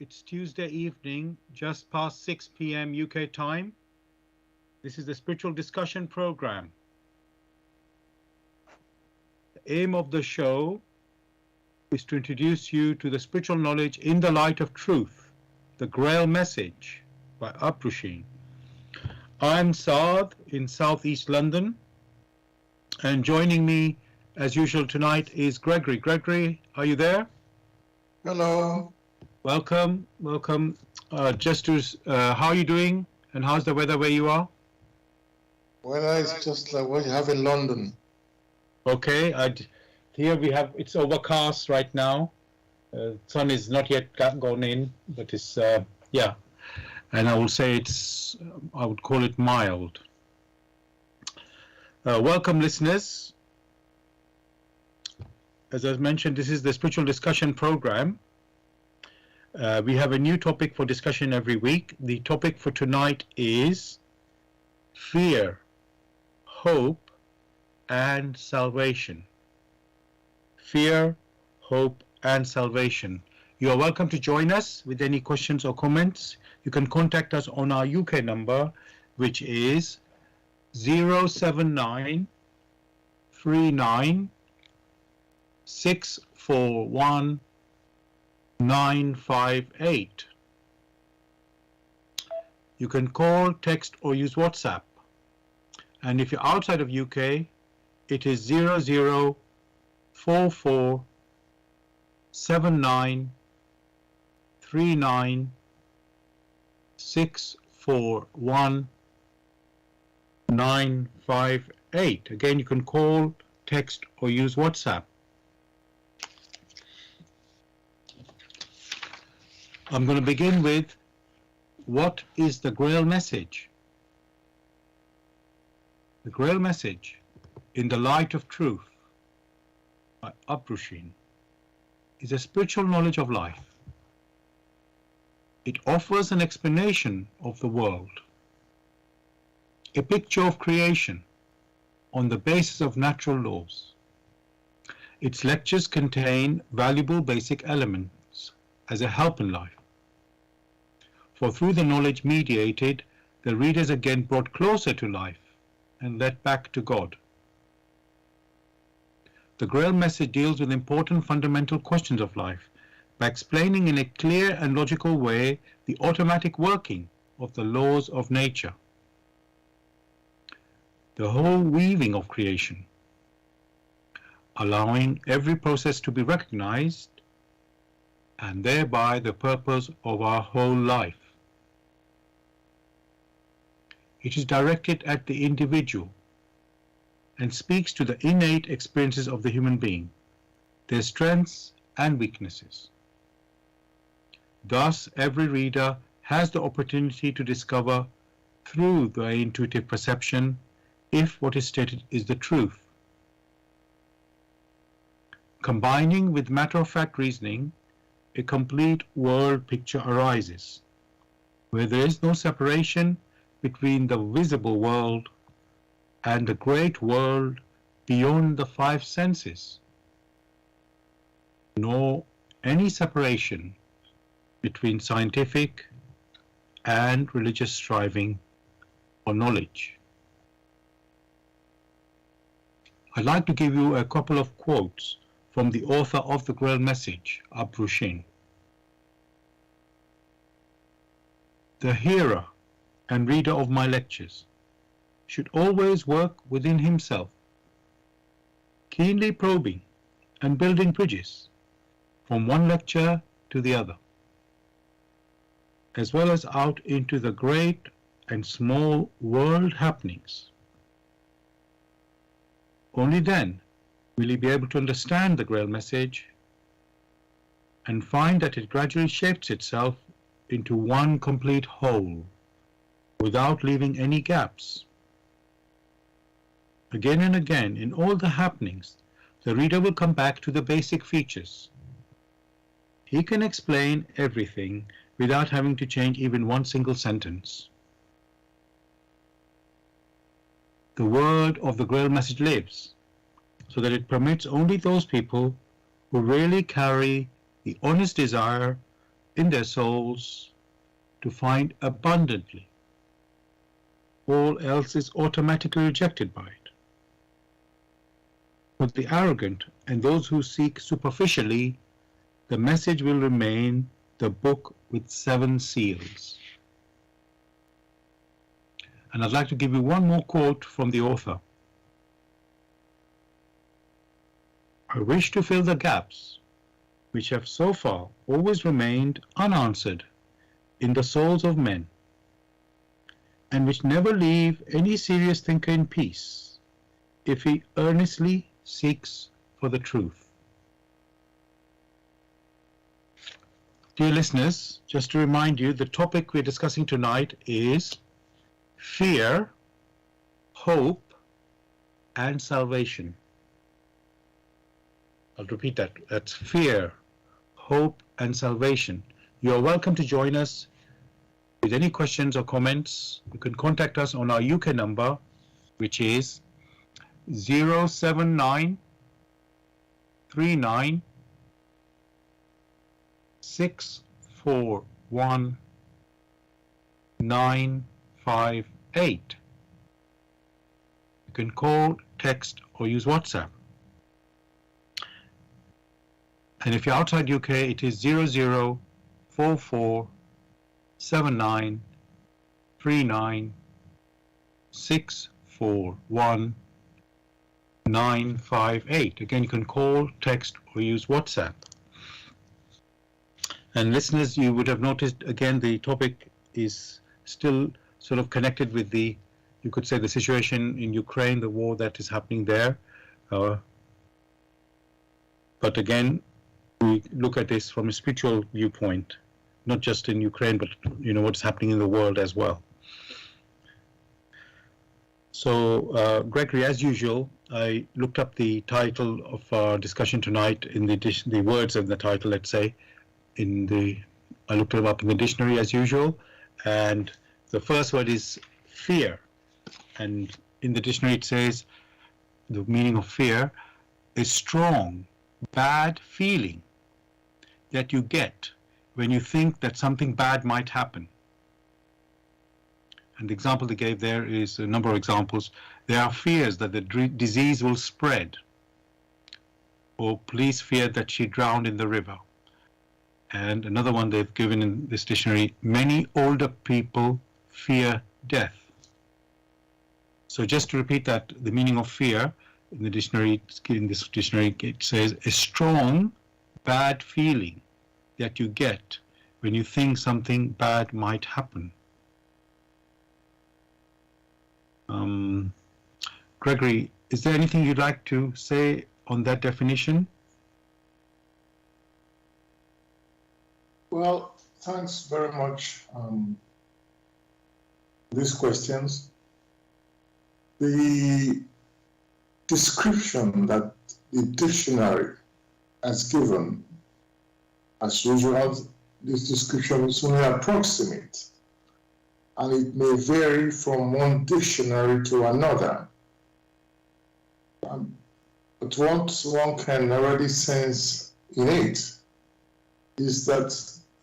It's Tuesday evening, just past 6 p.m. UK time. This is the Spiritual Discussion Program. The aim of the show is to introduce you to the spiritual knowledge in the light of truth, the Grail message by Abrushin. I'm Saad in southeast London, and joining me as usual tonight is Gregory. Gregory, are you there? Hello. Welcome. How are you doing, and how's the weather where you are? Weather is just like what you have in London. Okay, here it's overcast right now. Sun is not yet gone in, but it's and I will say I would call it mild. Welcome, listeners. As I mentioned, this is the Spiritual Discussion Program. We have a new topic for discussion every week. The topic for tonight is fear, hope, and salvation. Fear, hope, and salvation. You are welcome to join us with any questions or comments. You can contact us on our UK number, which is 079 39 641 958. You can call, text, or use WhatsApp. And if you're outside of UK, it is 0044 79 39 641 958. Again, you can call, text, or use WhatsApp. I'm going to begin with, what is the Grail message? The Grail message, in the light of truth, by Abrushin, is a spiritual knowledge of life. It offers an explanation of the world, a picture of creation on the basis of natural laws. Its lectures contain valuable basic elements as a help in life. For through the knowledge mediated, the reader is again brought closer to life and led back to God. The Grail message deals with important fundamental questions of life by explaining in a clear and logical way the automatic working of the laws of nature, the whole weaving of creation, allowing every process to be recognized, and thereby the purpose of our whole life. It is directed at the individual and speaks to the innate experiences of the human being, their strengths and weaknesses. Thus, every reader has the opportunity to discover through their intuitive perception if what is stated is the truth. Combining with matter-of-fact reasoning, a complete world picture arises, where there is no separation between the visible world and the great world beyond the five senses, nor any separation between scientific and religious striving for knowledge. I'd like to give you a couple of quotes from the author of the Grail message, Abrushin. The hearer and reader of my lectures should always work within himself, keenly probing and building bridges from one lecture to the other, as well as out into the great and small world happenings. Only then will he be able to understand the Grail message and find that it gradually shapes itself into one complete whole, without leaving any gaps. Again and again, in all the happenings, the reader will come back to the basic features. He can explain everything without having to change even one single sentence. The word of the Grail message lives, so that it permits only those people who really carry the honest desire in their souls to find abundantly. All else is automatically rejected by it. For the arrogant and those who seek superficially, the message will remain the book with 7 seals. And I'd like to give you one more quote from the author. I wish to fill the gaps which have so far always remained unanswered in the souls of men, and which never leave any serious thinker in peace if he earnestly seeks for the truth. Dear listeners, just to remind you, the topic we're discussing tonight is fear, hope, and salvation. I'll repeat that. That's fear, hope, and salvation. You're welcome to join us with any questions or comments. You can contact us on our UK number, which is 079 39 641 958. You can call, text, or use WhatsApp. And if you're outside UK, it is 0044 79 39 641 958. Again, you can call, text, or use WhatsApp. And listeners, you would have noticed, again, the topic is still sort of connected with the, you could say, the situation in Ukraine, the war that is happening there. But again, we look at this from a spiritual viewpoint, not just in Ukraine, but what's happening in the world as well. So, Gregory, as usual, I looked up the title of our discussion tonight in the words of the title, let's say, I looked it up in the dictionary as usual, and the first word is fear. And in the dictionary it says the meaning of fear is strong, bad feeling that you get when you think that something bad might happen. And the example they gave there is a number of examples. There are fears that the disease will spread, or police feared that she drowned in the river. And another one they've given in this dictionary, many older people fear death. So just to repeat that, the meaning of fear in this dictionary, it says a strong, bad feeling that you get when you think something bad might happen. Gregory, is there anything you'd like to say on that definition? Well, thanks very much. These questions. The description that the dictionary has given, as usual, this description is only approximate, and it may vary from one dictionary to another. But what one can already sense in it is that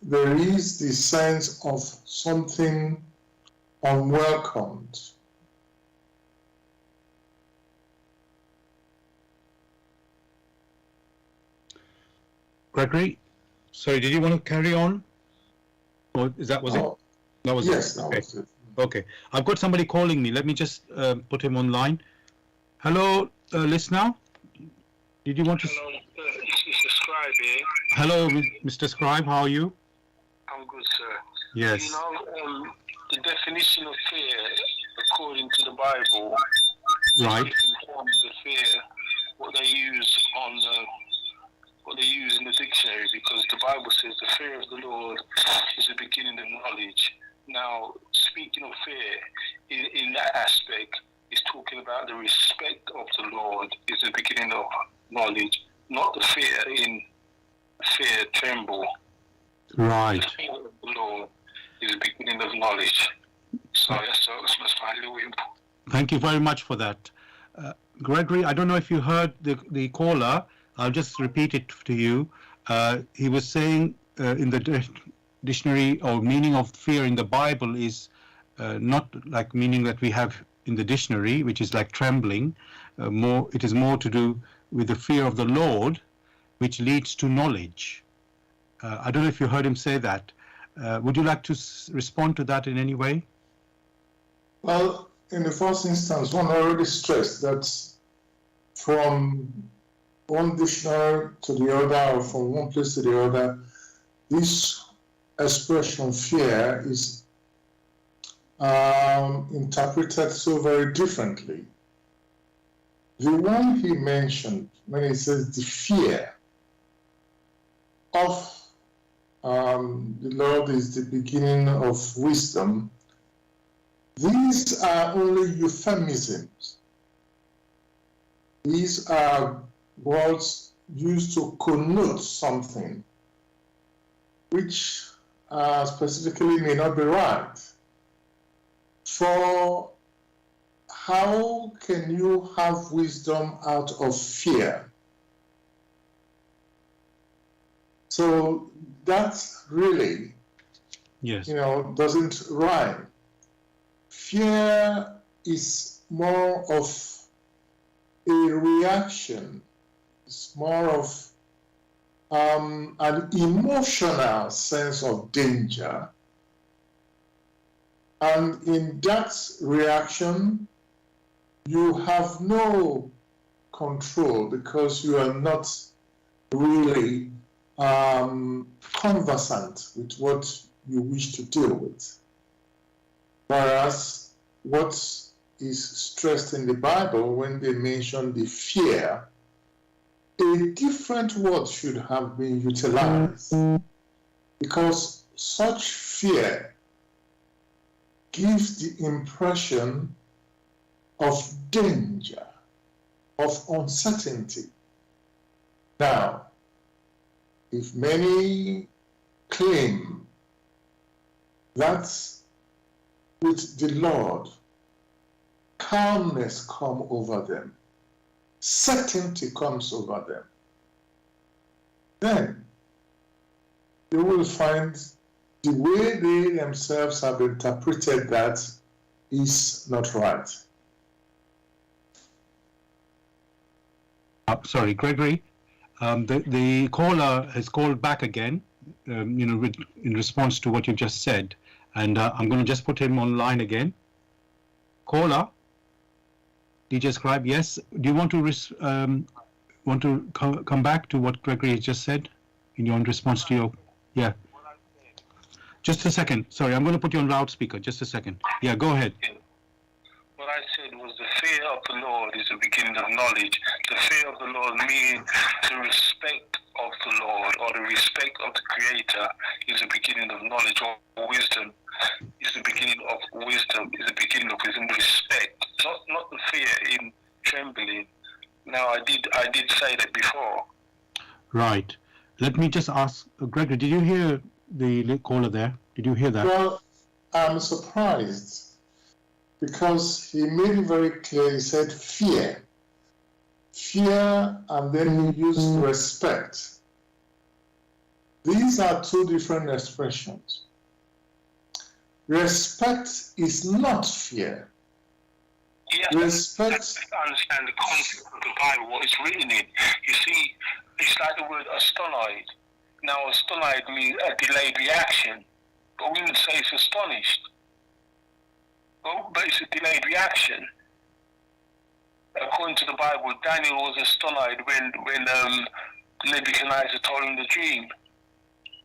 there is the sense of something unwelcomed. Gregory, sorry, did you want to carry on? Or was it? That was yes, it? That was it. Okay, I've got somebody calling me. Let me just put him online. Hello, listener. Did you want to? Hello, Mr. Scribe here. Hello, Mr. Scribe. How are you? I'm good, sir. Yes. The definition of fear, according to the Bible, Right. different forms of fear, what they use in the dictionary, because the Bible says the fear of the Lord is the beginning of knowledge. Now, speaking of fear, in that aspect, is talking about the respect of the Lord is the beginning of knowledge, not the fear in fear, tremble. Right. The fear of the Lord is the beginning of knowledge. So that's my little input. Thank you very much for that. Gregory, I don't know if you heard the caller. I'll just repeat it to you. He was saying in the dictionary or meaning of fear in the Bible is not like meaning that we have in the dictionary, which is like trembling. It is more to do with the fear of the Lord, which leads to knowledge. I don't know if you heard him say that. Would you like to respond to that in any way? Well, in the first instance, one already stressed that from one dictionary to the other, or from one place to the other, this expression fear is interpreted so very differently. The one he mentioned when he says the fear of the Lord is the beginning of wisdom, these are only euphemisms. These are words used to connote something which specifically may not be right. For how can you have wisdom out of fear? So that really, yes, doesn't rhyme. Fear is more of a reaction. It's more of an emotional sense of danger. And in that reaction, you have no control because you are not really conversant with what you wish to deal with. Whereas what is stressed in the Bible when they mention the fear, a different word should have been utilized, because such fear gives the impression of danger, of uncertainty. Now, if many claim that with the Lord, calmness comes over them, certainty comes over them, then you will find the way they themselves have interpreted that is not right. Sorry, Gregory. The caller has called back again, in response to what you just said, and I'm going to just put him online again. Caller, DJ Scribe, yes. Do you want to come back to what Gregory has just said in response to your? Yeah. Just a second. Sorry, I'm going to put you on loudspeaker. Just a second. Yeah, go ahead. What I said was the fear of the Lord is the beginning of knowledge. The fear of the Lord meaning the respect of the Lord, or the respect of the Creator, is the beginning of knowledge, or wisdom is the beginning of wisdom, is the beginning of wisdom. Respect, not the fear in trembling. Now, I did say that before. Right. Let me just ask, Gregory, did you hear the caller there? Did you hear that? Well, I'm surprised, because he made it very clear. He said fear, and then he used respect. These are two different expressions. Respect is not fear. Yeah, Respect. I understand the concept of the Bible, what it's written in. You see, it's like the word astonished. Now, astonished means a delayed reaction, but we wouldn't say it's astonished. But it's a delayed reaction. According to the Bible, Daniel was astonished when Nebuchadnezzar told him the dream.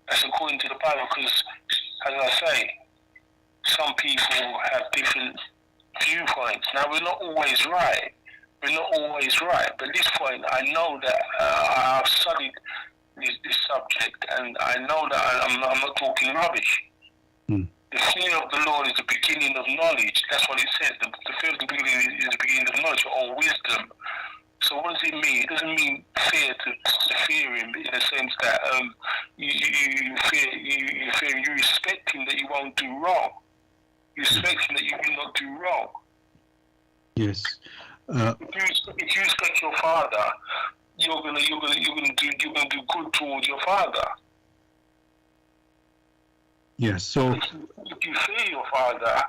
That's according to the Bible, because, as I say, some people have different viewpoints. Now, we're not always right. But at this point, I know that I've studied this subject, and I know that I'm not talking rubbish. The fear of the Lord is the beginning of knowledge. That's what it says. The fear of the beginning is the beginning of knowledge, or wisdom. So what does it mean? It doesn't mean fear to fear him in the sense that you respect him that you won't do wrong. You respect him that you will not do wrong. Yes. If you respect your father, you're gonna do good towards your father. Yes. So If you fear your father,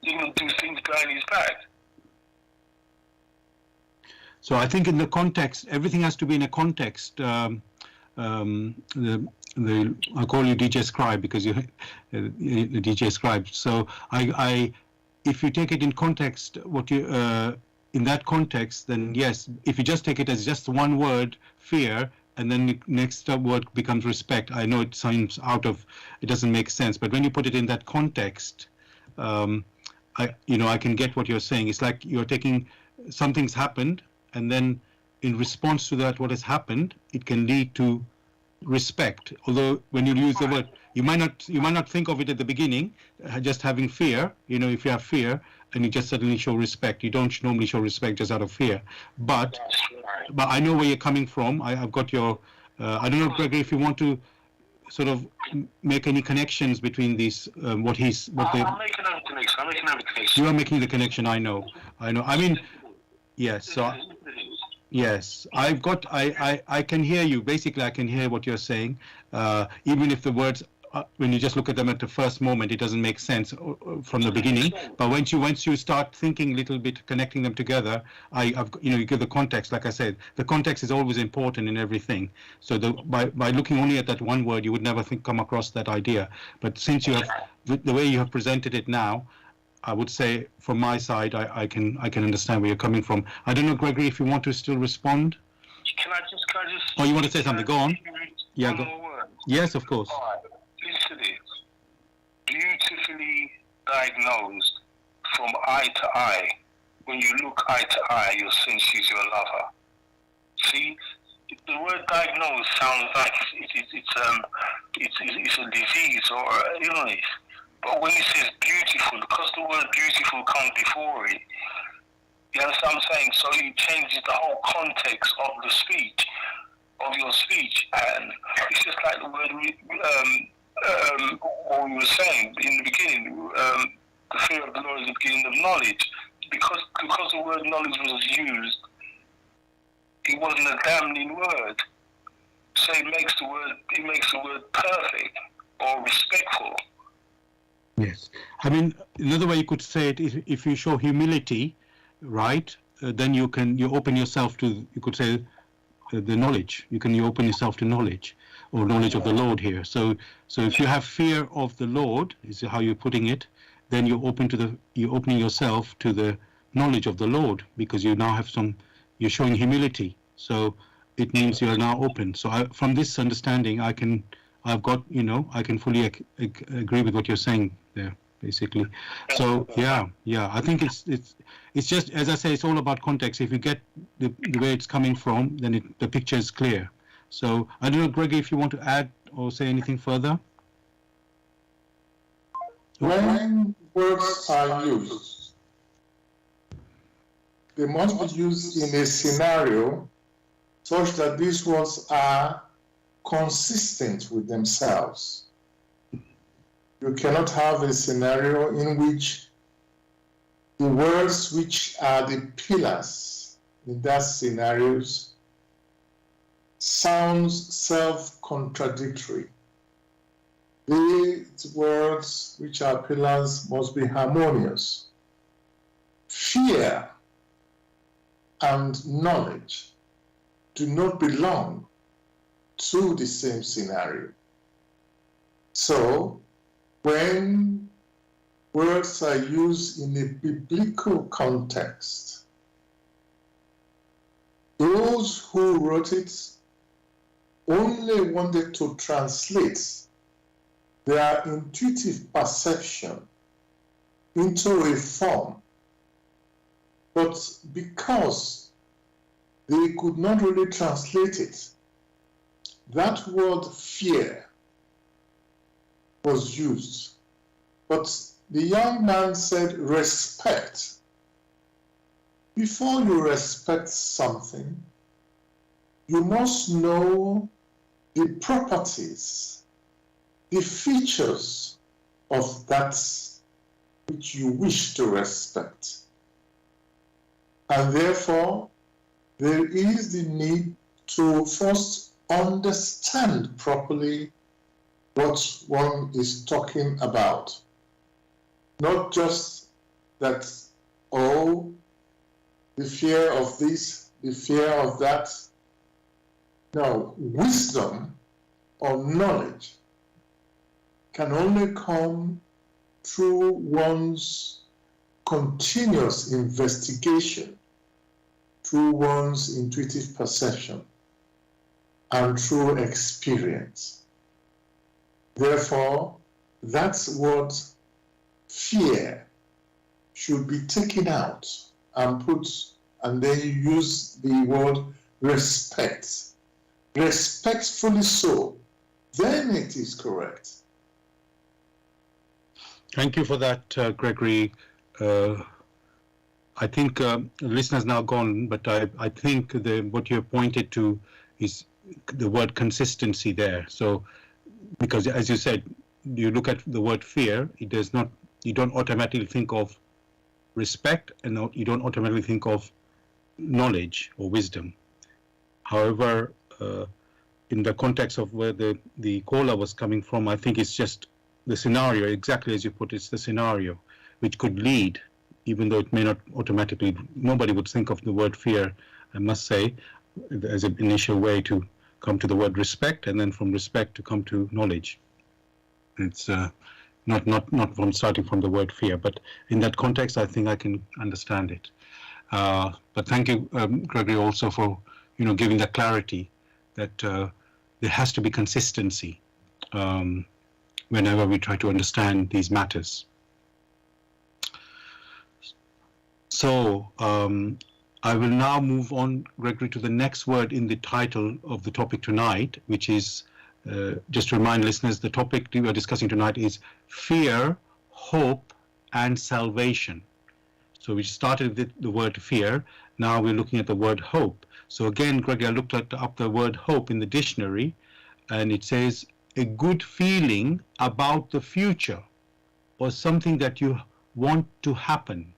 you're going to do things behind his back. So I think in the context, everything has to be in a context. I call you DJ Scribe because you're the DJ Scribe. So if you take it in context, what you in that context, then yes. If you just take it as just one word, fear, and then the next word becomes respect. I know it sounds it doesn't make sense, but when you put it in that context, I can get what you're saying. It's like you're taking something's happened, and then in response to that, what has happened, it can lead to respect. Although when you use the word, you might not think of it at the beginning, just having fear. If you have fear and you just suddenly show respect, you don't normally show respect just out of fear. But I know where you're coming from. I've got your. I don't know, Gregory, if you want to sort of make any connections between these. I'm making a connection. You are making the connection. I know. I mean, yes. So. Yes, I can hear you. Basically, I can hear what you're saying. Even if the words, when you just look at them at the first moment, it doesn't make sense from the beginning. But once you start thinking a little bit, connecting them together, you give the context. Like I said, the context is always important in everything. So by looking only at that one word, you would never come across that idea. But since you have the way you have presented it now, I would say from my side, I can understand where you're coming from. I don't know, Gregory, if you want to still respond. Can I just? Oh, you want to say something? Go on. Yeah, go. Yes, of course. All right. Listen to this. Beautifully diagnosed from eye to eye. When you look eye to eye, you'll sense she's your lover. See, the word diagnosed sounds like it's a disease or an illness. But when it says beautiful, because the word beautiful comes before it, you understand what I'm saying? So it changes the whole context of the speech, of your speech. And it's just like the word, what we were saying in the beginning, the fear of the Lord is the beginning of knowledge. Because the word knowledge was used, it wasn't a damning word. So it makes the word perfect or respectful. Yes, I mean, another way you could say it is if you show humility, right? Then you open yourself to, you could say, the knowledge. You open yourself to knowledge, or knowledge of the Lord here. So if you have fear of the Lord, is how you're putting it, then you're opening yourself to the knowledge of the Lord, because you now have you're showing humility. So it means you're now open. So from this understanding, I can fully agree with what you're saying there, basically. So yeah, I think it's just, as I say, it's all about context. If you get the way it's coming from, then the picture is clear. So I don't know, Gregory, if you want to add or say anything further. When words are used, they must be used in a scenario such that these words are consistent with themselves. You cannot have a scenario in which the words which are the pillars in that scenarios sounds self-contradictory. These words which are pillars must be harmonious. Fear and knowledge do not belong to the same scenario. So, when words are used in a biblical context, those who wrote it only wanted to translate their intuitive perception into a form, but because they could not really translate it, that word fear was used. But the young man said respect. Before you respect something, you must know the properties, the features of that which you wish to respect. And therefore, there is the need to first understand properly what one is talking about. Not just that, oh, the fear of this, the fear of that. No, wisdom or knowledge can only come through one's continuous investigation, through one's intuitive perception, and through experience. Therefore, that's what fear should be taken out and put, and then you use the word respect. Respectfully so, then it is correct. Thank you for that, Gregory. I think the listener's now gone, but I think what you have pointed to is the word consistency there. So, because as you said, you look at the word fear, it does not, you don't automatically think of respect, and you don't automatically think of knowledge or wisdom. However, in the context of where the caller was coming from, I think it's just the scenario, exactly as you put it, it's the scenario, which could lead, even though it may not automatically, nobody would think of the word fear, I must say, as an initial way to come to the word respect, and then from respect to come to knowledge. It's not from starting from the word fear, but in that context, I think I can understand it. But thank you, Gregory, also for giving that clarity that there has to be consistency whenever we try to understand these matters. So I will now move on, Gregory, to the next word in the title of the topic tonight, which is, just to remind listeners, the topic we are discussing tonight is fear, hope, and salvation. So we started with the word fear. Now we're looking at the word hope. So again, Gregory, I looked up the word hope in the dictionary, and it says a good feeling about the future or something that you want to happen.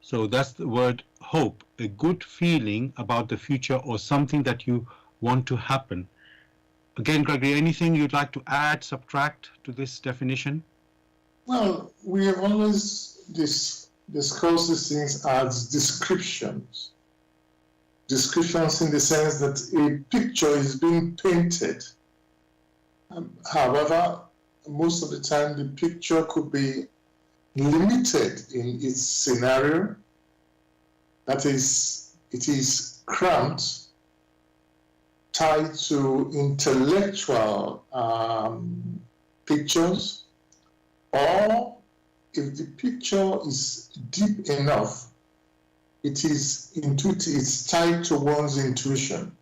So that's the word hope, a good feeling about the future or something that you want to happen. Again, Gregory, anything you'd like to add, subtract to this definition? Well, we have always discussed these things as descriptions. Descriptions in the sense that a picture is being painted. However, most of the time the picture could be limited in its scenario. That is, it is cramped, tied to intellectual pictures, or if the picture is deep enough, it is intuitive, it's tied to one's intuition.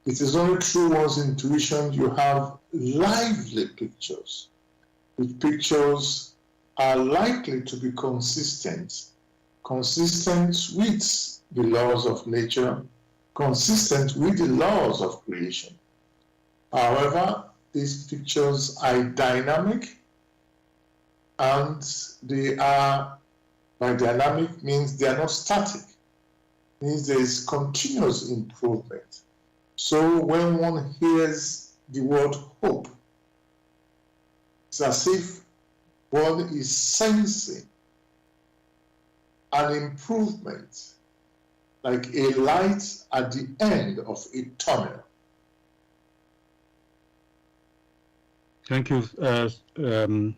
It is only through one's intuition you have lively pictures. The pictures are likely to be consistent with the laws of nature, consistent with the laws of creation. However, these pictures are dynamic, and they are, by dynamic means they are not static, means there is continuous improvement. So when one hears the word hope, it's as if one is sensing an improvement, like a light at the end of a tunnel. Thank you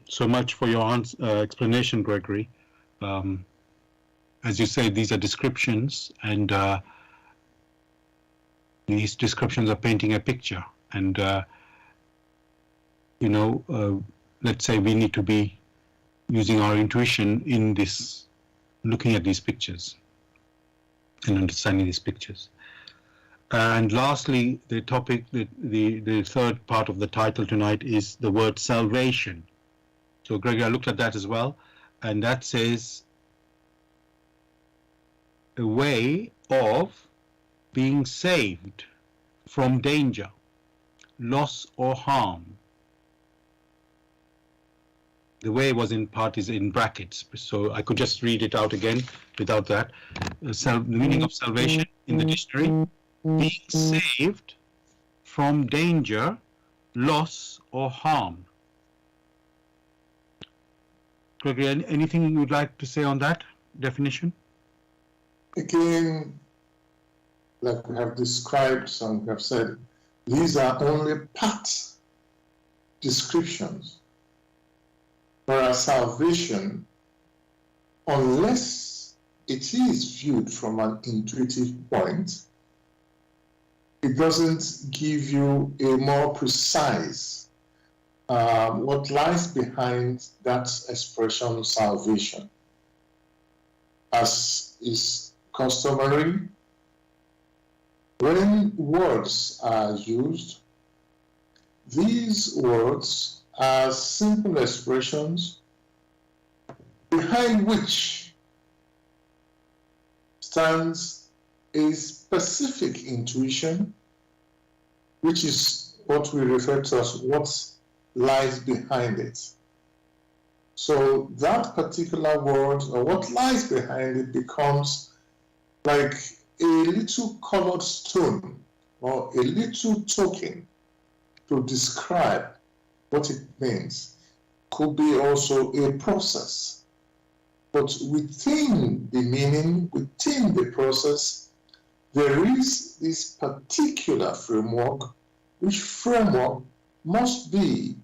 so much for your explanation, Gregory. As you say, these are descriptions, and these descriptions are painting a picture. And, let's say we need to be using our intuition in this, looking at these pictures and understanding these pictures. And lastly, the topic, the third part of the title tonight is the word salvation. So, Gregory, I looked at that as well, and that says a way of being saved from danger, loss, or harm. The way was in part is in brackets, so I could just read it out again without that. The meaning of salvation in the dictionary: being saved from danger, loss, or harm. Gregory, anything you would like to say on that definition? Again, like we have described, some have said, these are only part descriptions. Whereas salvation, unless it is viewed from an intuitive point, it doesn't give you a more precise what lies behind that expression salvation. As is customary, when words are used, these words are simple expressions behind which stands a specific intuition, which is what we refer to as what lies behind it. So that particular word or what lies behind it becomes like a little colored stone or a little token to describe what it means. Could be also a process. But within the meaning, within the process, there is this particular framework, which framework must be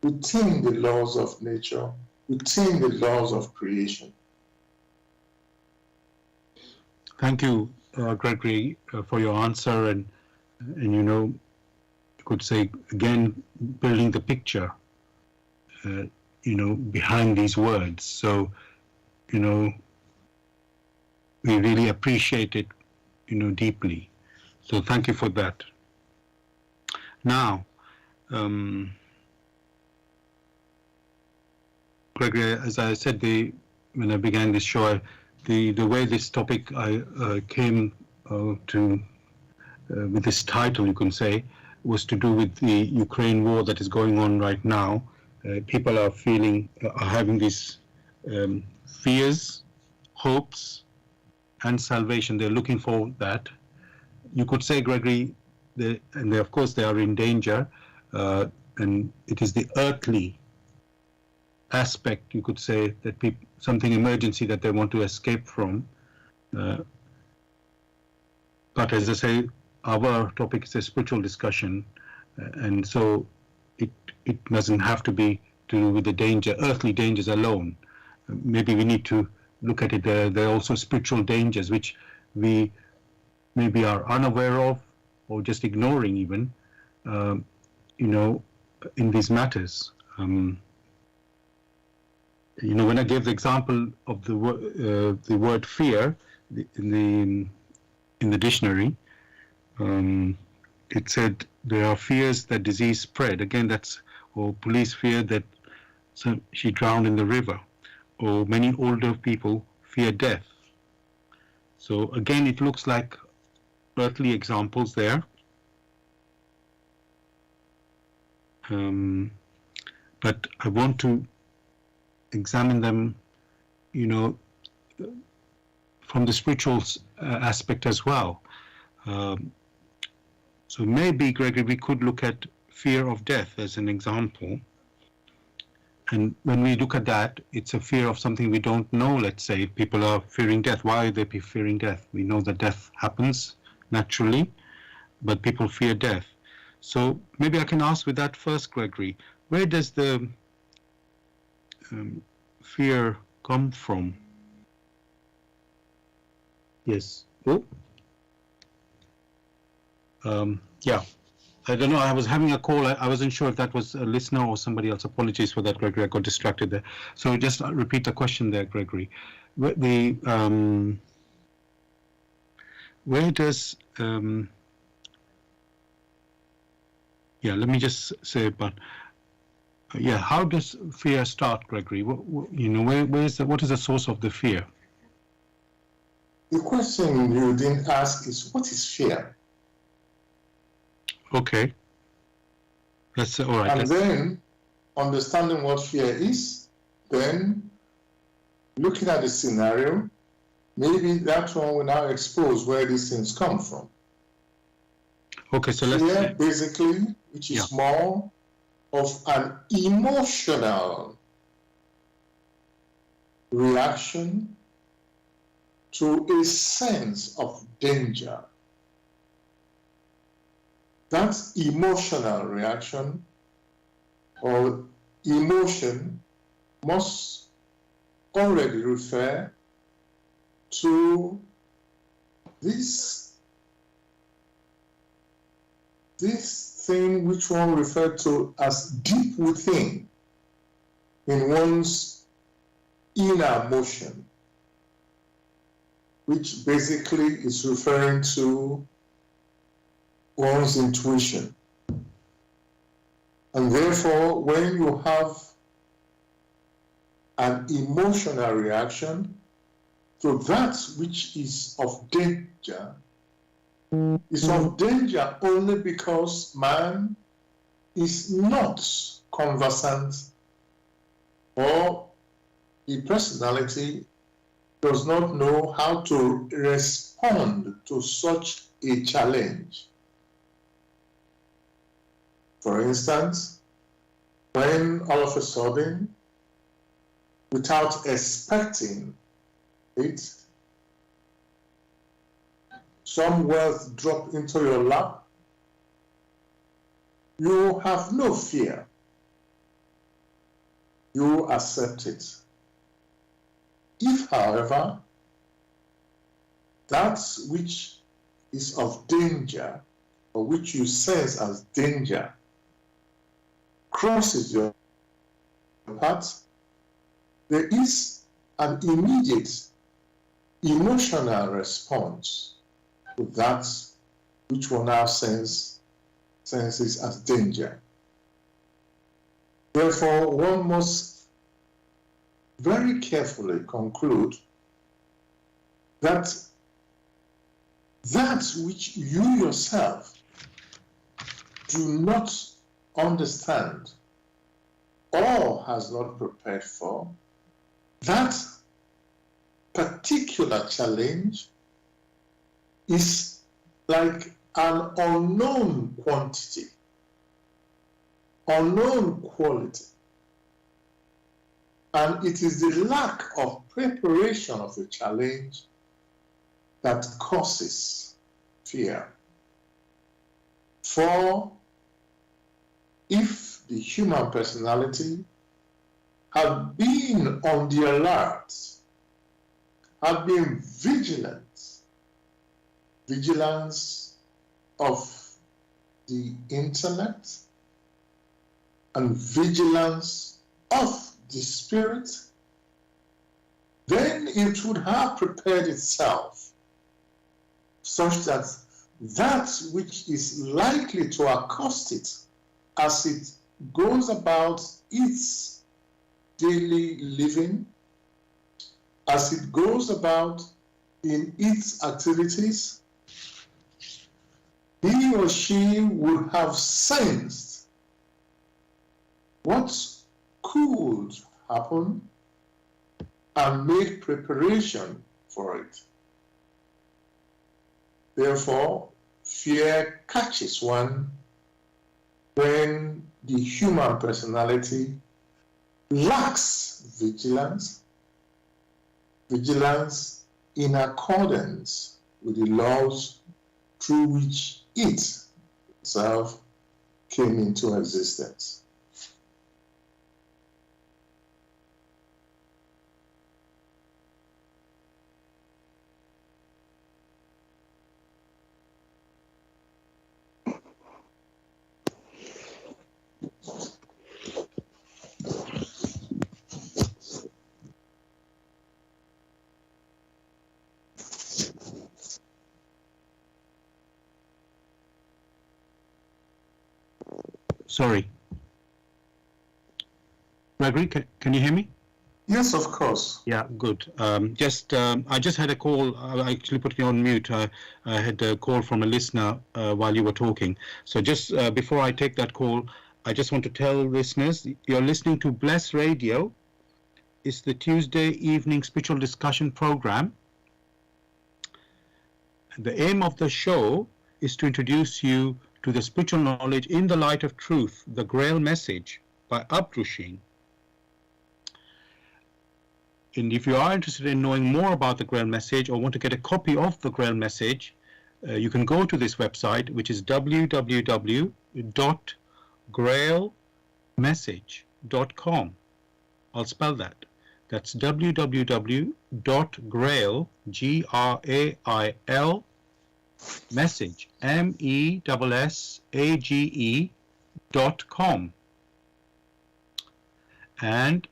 within the laws of nature, within the laws of creation. Thank you, Gregory, for your answer, and you know, you could say again, building the picture, you know, behind these words. So, you know, we really appreciate it, you know, deeply. So thank you for that. Now, Gregory, as I said when I began this show, the way this topic I came to with this title, you can say, was to do with the Ukraine war that is going on right now. People are having these fears, hopes, and salvation. They're looking for that. You could say, Gregory, of course they are in danger, and it is the earthly aspect, you could say, that something emergency that they want to escape from. But as I say, our topic is a spiritual discussion, and so it doesn't have to be to do with the earthly dangers alone. Maybe we need to look at it. There are also spiritual dangers which we maybe are unaware of or just ignoring even, you know, in these matters. You know, when I gave the example of the word fear in the dictionary, it said there are fears that disease spread. Again, or police fear that she drowned in the river, or many older people fear death. So again, it looks like earthly examples there. But I want to examine them, you know, from the spiritual aspect as well. So maybe, Gregory, we could look at fear of death as an example. And when we look at that, it's a fear of something we don't know. Let's say people are fearing death. Why are they fearing death? We know that death happens naturally, but people fear death. So maybe I can ask with that first, Gregory, where does the fear come from? Yes. Oh. Yeah. I don't know. I was having a call. I wasn't sure if that was a listener or somebody else. Apologies for that, Gregory. I got distracted there. So just repeat the question there, Gregory. Where does yeah? Let me just say, but yeah, how does fear start, Gregory? You know, what is the source of the fear? The question you didn't ask is, what is fear? Okay. That's all right. And then understanding what fear is, then looking at the scenario, maybe that one will now expose where these things come from. Okay, so let's fear, basically, which is more of an emotional reaction to a sense of danger. That emotional reaction or emotion must already refer to this thing which one referred to as deep within in one's inner motion, which basically is referring to one's intuition. And therefore, when you have an emotional reaction to that which is of danger, is of danger only because man is not conversant, or the personality does not know how to respond to such a challenge. For instance, when all of a sudden, without expecting it, some wealth drop into your lap, you have no fear. You accept it. If, however, that which is of danger, or which you sense as danger, crosses your path, there is an immediate emotional response to that which one now senses as danger. Therefore, one must very carefully conclude that which you yourself do not understand or has not prepared for, that particular challenge is like an unknown quantity, unknown quality. And it is the lack of preparation of the challenge that causes fear. For if the human personality had been on the alert, had been vigilant, vigilance of the intellect and vigilance of the spirit, then it would have prepared itself such that that which is likely to accost it as it goes about its daily living, as it goes about in its activities, he or she would have sensed what could happen and make preparation for it. Therefore, fear catches one when the human personality lacks vigilance in accordance with the laws through which it itself came into existence. Sorry. Gregory, can you hear me? Yes, of course. Yeah, good. I just had a call. I actually put you on mute. I had a call from a listener while you were talking. So just before I take that call, I just want to tell listeners, you're listening to Bless Radio. It's the Tuesday evening spiritual discussion program. The aim of the show is to introduce you to the spiritual knowledge in the light of truth, the Grail message by Abdrusheen. And if you are interested in knowing more about the Grail message or want to get a copy of the Grail message, you can go to this website, which is www.grailmessage.com. I'll spell that. That's www.grail, Grail, message, MESSAGE.com. And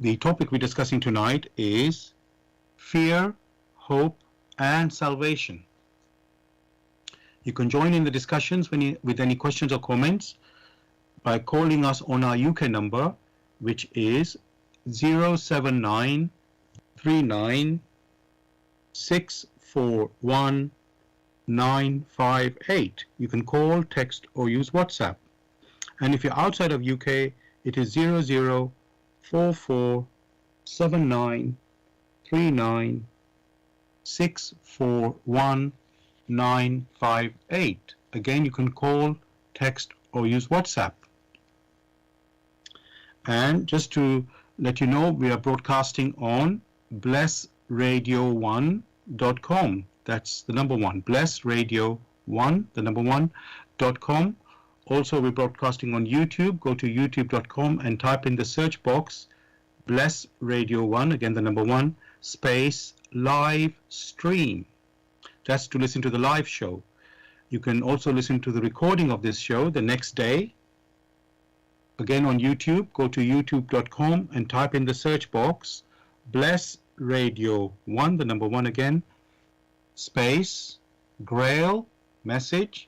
the topic we're discussing tonight is fear, hope, and salvation. You can join in the discussions with any questions or comments by calling us on our UK number, which is 079 39 641 958. You can call, text, or use WhatsApp. And if you're outside of UK, it is 0044 79 39 641 958. Again, you can call, text, or use WhatsApp. And just to let you know, we are broadcasting on blessradio1.com. That's the number one, blessradio1, the number one.com. Also, we're broadcasting on YouTube. Go to youtube.com and type in the search box, Bless Radio 1, again the number one, space, live stream. That's to listen to the live show. You can also listen to the recording of this show the next day. Again on YouTube, go to youtube.com and type in the search box, Bless Radio 1, the number one again, space, Grail, message,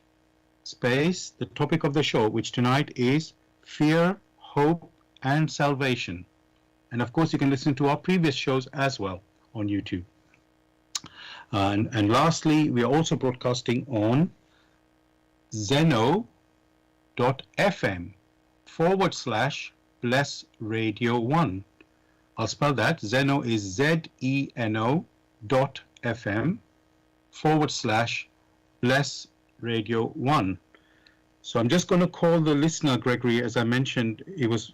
space, the topic of the show, which tonight is fear, hope, and salvation. And of course, you can listen to our previous shows as well on YouTube. And lastly, we are also broadcasting on zeno.fm/Bless Radio 1. I'll spell that. Zeno is ZENO.FM/Bless Radio 1. So I'm just going to call the listener, Gregory. As I mentioned, he was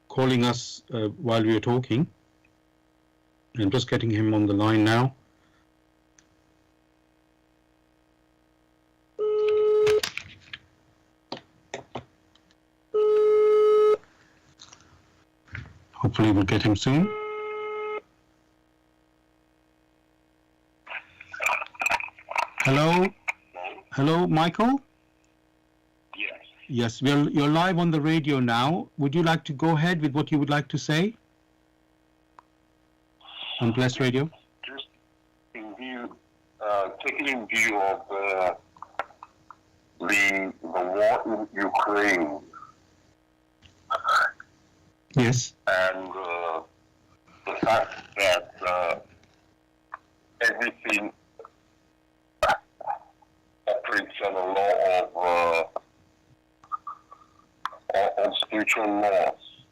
calling us while we were talking. I'm just getting him on the line now. Hopefully we'll get him soon. Hello? Hello, Michael? Yes. Yes, you're live on the radio now. Would you like to go ahead with what you would like to say on Bless Radio? Just in view, taking in view of the war in Ukraine. Yes. And the fact that everything operates on a law of spiritual laws.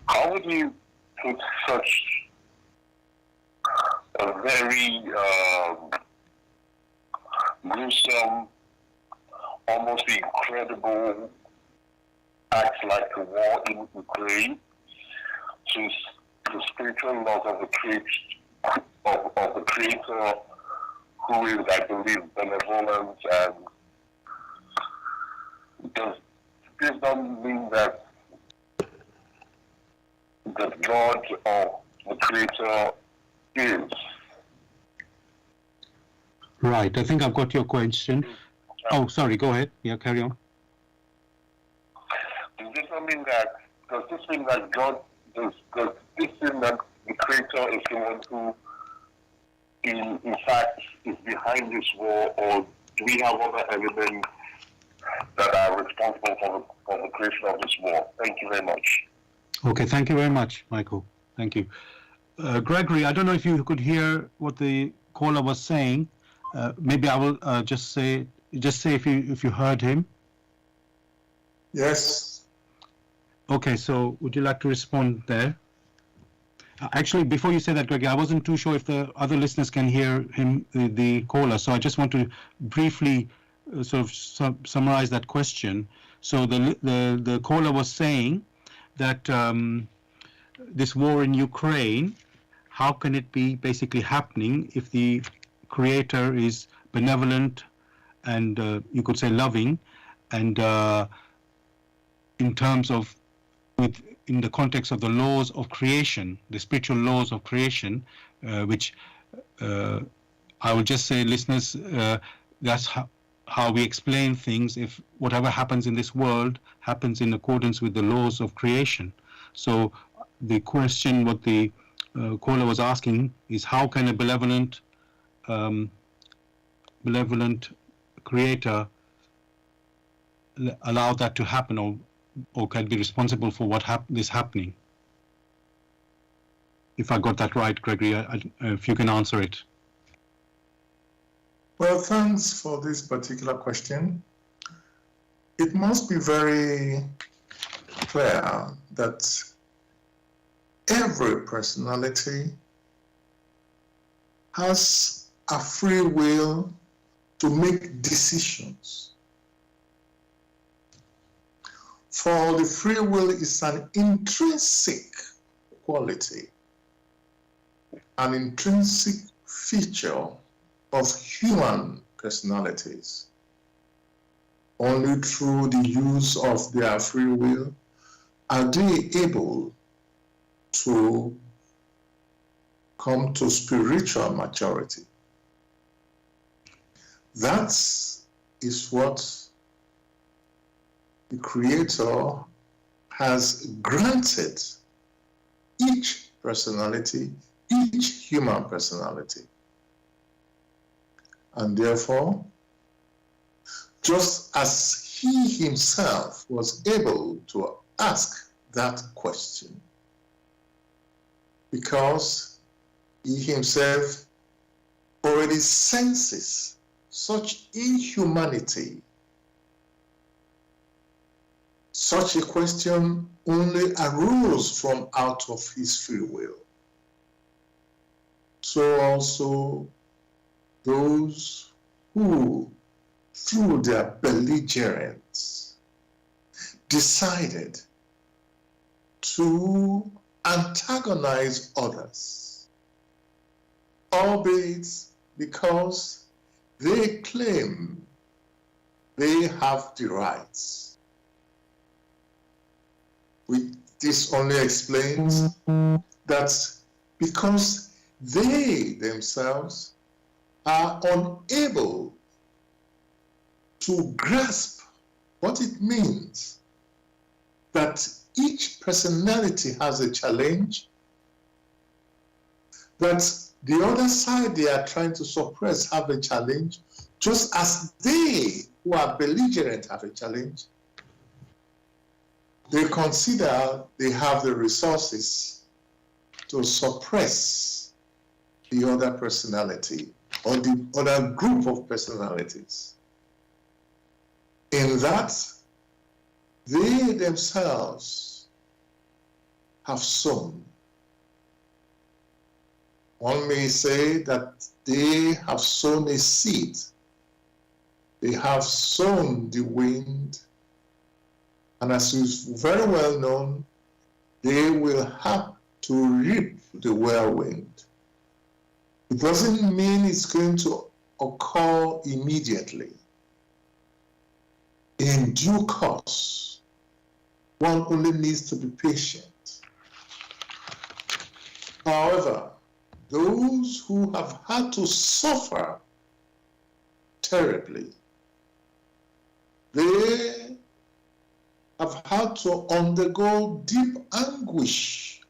How would you put such a very gruesome, almost incredible act like the war in Ukraine to the spiritual laws of the Creator, who is, I believe, benevolent, and does this not mean that the God of the Creator is? Right, I think I've got your question. Oh, sorry, go ahead. Yeah, carry on. Does this mean that God, does this mean that the Creator is the one who, in fact, is behind this war, or do we have other elements that are responsible for the creation of this war? Thank you very much. Okay, thank you very much, Michael. Thank you. Gregory, I don't know if you could hear what the caller was saying. Maybe I will just say if you heard him. Yes. Okay, so would you like to respond there? Actually, before you say that, Gregory, I wasn't too sure if the other listeners can hear him, the caller. So I just want to briefly sort of summarize that question. So the caller was saying that this war in Ukraine, how can it be basically happening if the creator is benevolent and you could say loving, and in terms of in the context of the laws of creation, the spiritual laws of creation, which I will just say, listeners, that's how we explain things. If whatever happens in this world happens in accordance with the laws of creation. So the question, what the caller was asking, is how can a benevolent creator allow that to happen, or can be responsible for what is happening? If I got that right, Gregory, if you can answer it. Well, thanks for this particular question. It must be very clear that every personality has a free will to make decisions. For the free will is an intrinsic quality, an intrinsic feature of human personalities. Only through the use of their free will are they able to come to spiritual maturity. That is what the Creator has granted each personality, each human personality. And therefore, just as he himself was able to ask that question, because he himself already senses such inhumanity, such a question only arose from out of his free will. So also those who, through their belligerence, decided to antagonize others, albeit because they claim they have the rights. This only explains that because they themselves are unable to grasp what it means that each personality has a challenge, that the other side they are trying to suppress have a challenge, just as they who are belligerent have a challenge. They consider they have the resources to suppress the other personality or the other group of personalities. In that, they themselves have sown. One may say that they have sown a seed. They have sown the wind, and as is very well known, they will have to reap the whirlwind. It doesn't mean it's going to occur immediately. In due course, one only needs to be patient. However, those who have had to suffer terribly, they have had to undergo deep anguish,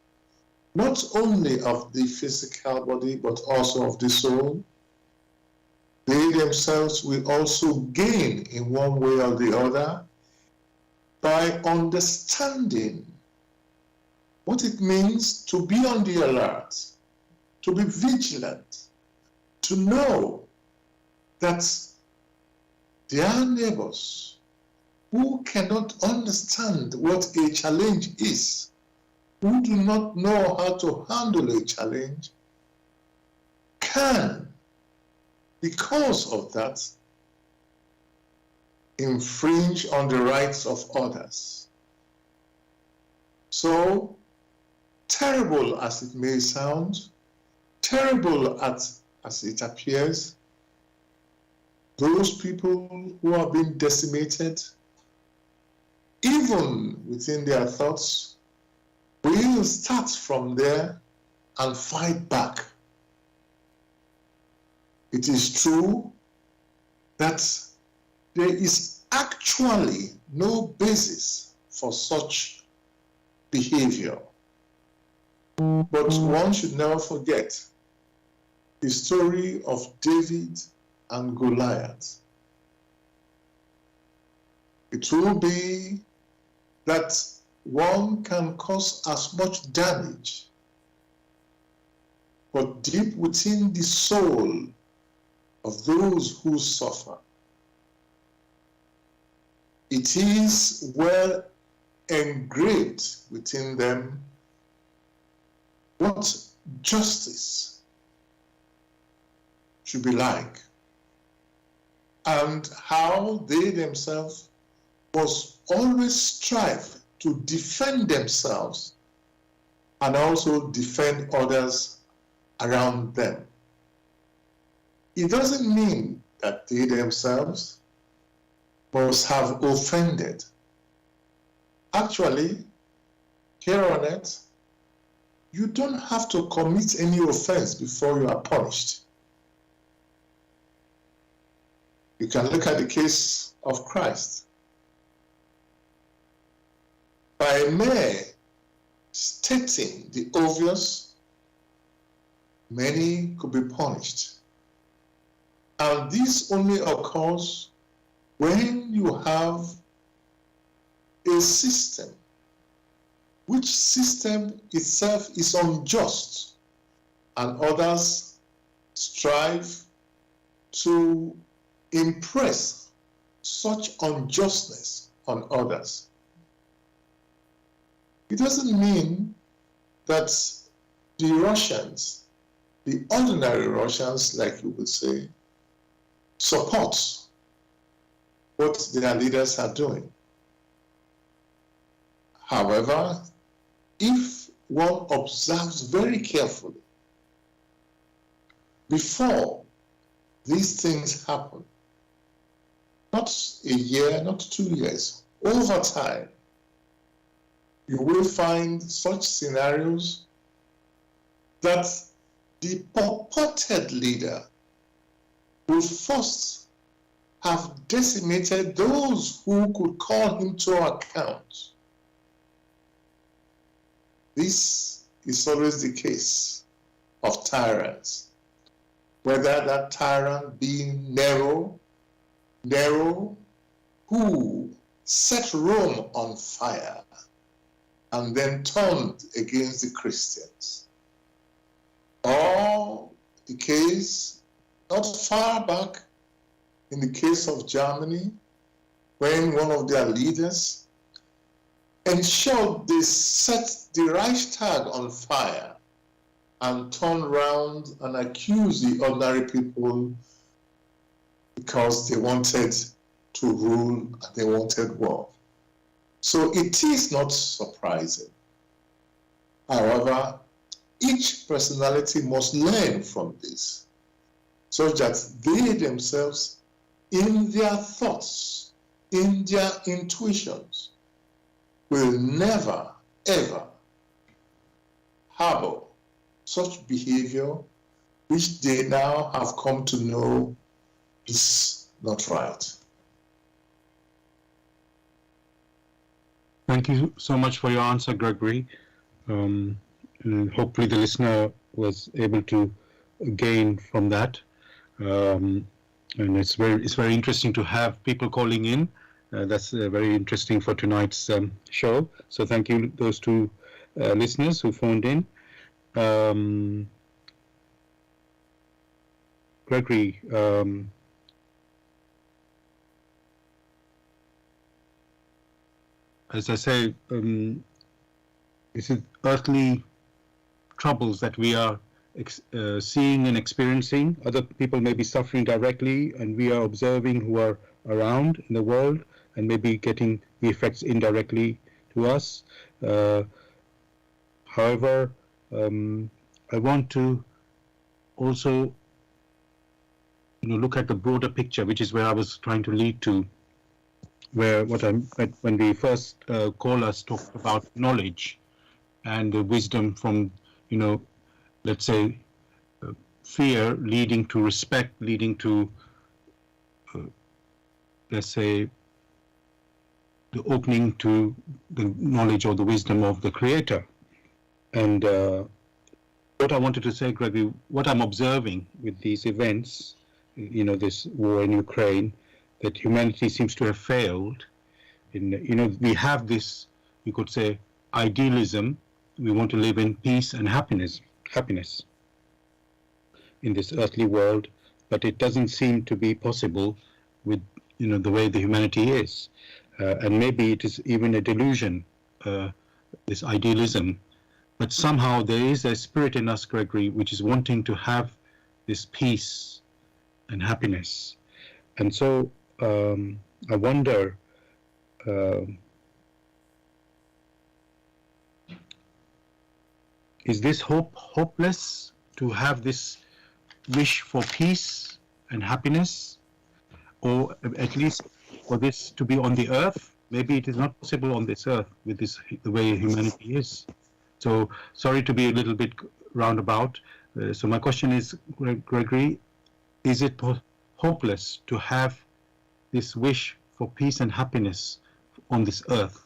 not only of the physical body, but also of the soul. They themselves will also gain in one way or the other by understanding what it means to be on the alert, to be vigilant, to know that their neighbors who cannot understand what a challenge is who do not know how to handle a challenge can, because of that, infringe on the rights of others. So, terrible as it may sound, terrible as it appears, those people who have been decimated, even within their thoughts, will start from there and fight back. It is true that there is actually no basis for such behavior. But one should never forget the story of David and Goliath. It will be that one can cause as much damage, but deep within the soul of those who suffer, it is well engraved within them what justice should be like, and how they themselves must always strive to defend themselves and also defend others around them. It doesn't mean that they themselves must have offended. Actually, here on earth, you don't have to commit any offense before you are punished. You can look at the case of Christ. By mere stating the obvious, many could be punished. And this only occurs when you have a system, which system itself is unjust, and others strive to impress such unjustness on others. It doesn't mean that the Russians, the ordinary Russians, like you would say, support what their leaders are doing. However, if one observes very carefully, before these things happen, not a year, not 2 years, over time, you will find such scenarios that the purported leader will first have decimated those who could call him to account. This is always the case of tyrants, whether that tyrant being Nero, who set Rome on fire and then turned against the Christians, or the case not far back in the case of Germany, when one of their leaders ensured they set the Reichstag on fire and turned around and accused the ordinary people because they wanted to rule and they wanted war. So it is not surprising. However, each personality must learn from this, so that they themselves, in their thoughts, in their intuitions, will never, ever harbor such behavior which they now have come to know is not right. Thank you so much for your answer, Gregory. And hopefully the listener was able to gain from that. And it's very interesting to have people calling in. That's very interesting for tonight's show. So thank you, those two listeners who phoned in. Gregory, as I say, This is earthly troubles that we are seeing and experiencing. Other people may be suffering directly, and we are observing who are around in the world and maybe getting the effects indirectly to us. However, I want to also look at the broader picture, which is where I was trying to lead to, where when the first callers talked about knowledge and the wisdom from, let's say, fear leading to respect, leading to, let's say, the opening to the knowledge or the wisdom of the Creator. And what I wanted to say, Gregory, what I'm observing with these events, this war in Ukraine, that humanity seems to have failed. We have this, you could say, idealism. We want to live in peace and happiness in this earthly world, but it doesn't seem to be possible with, the way the humanity is. And maybe it is even a delusion, this idealism. But somehow there is a spirit in us, Gregory, which is wanting to have this peace and happiness. And so I wonder, is this hopeless to have this wish for peace and happiness, or at least for this to be on the earth? Maybe it is not possible on this earth with the way humanity is. So sorry to be a little bit roundabout. So my question is, Gregory, is it hopeless to have this wish for peace and happiness on this earth?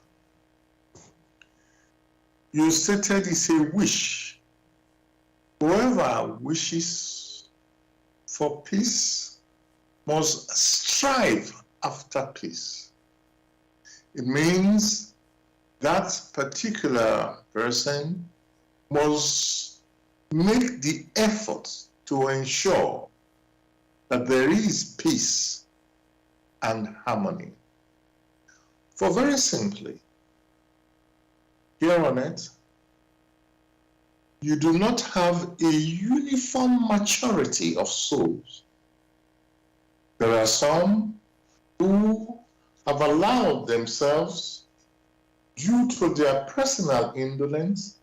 You stated it's a wish. Whoever wishes for peace must strive after peace. It means that particular person must make the effort to ensure that there is peace and harmony. For very simply, here on earth, you do not have a uniform maturity of souls. There are some who have allowed themselves, due to their personal indolence,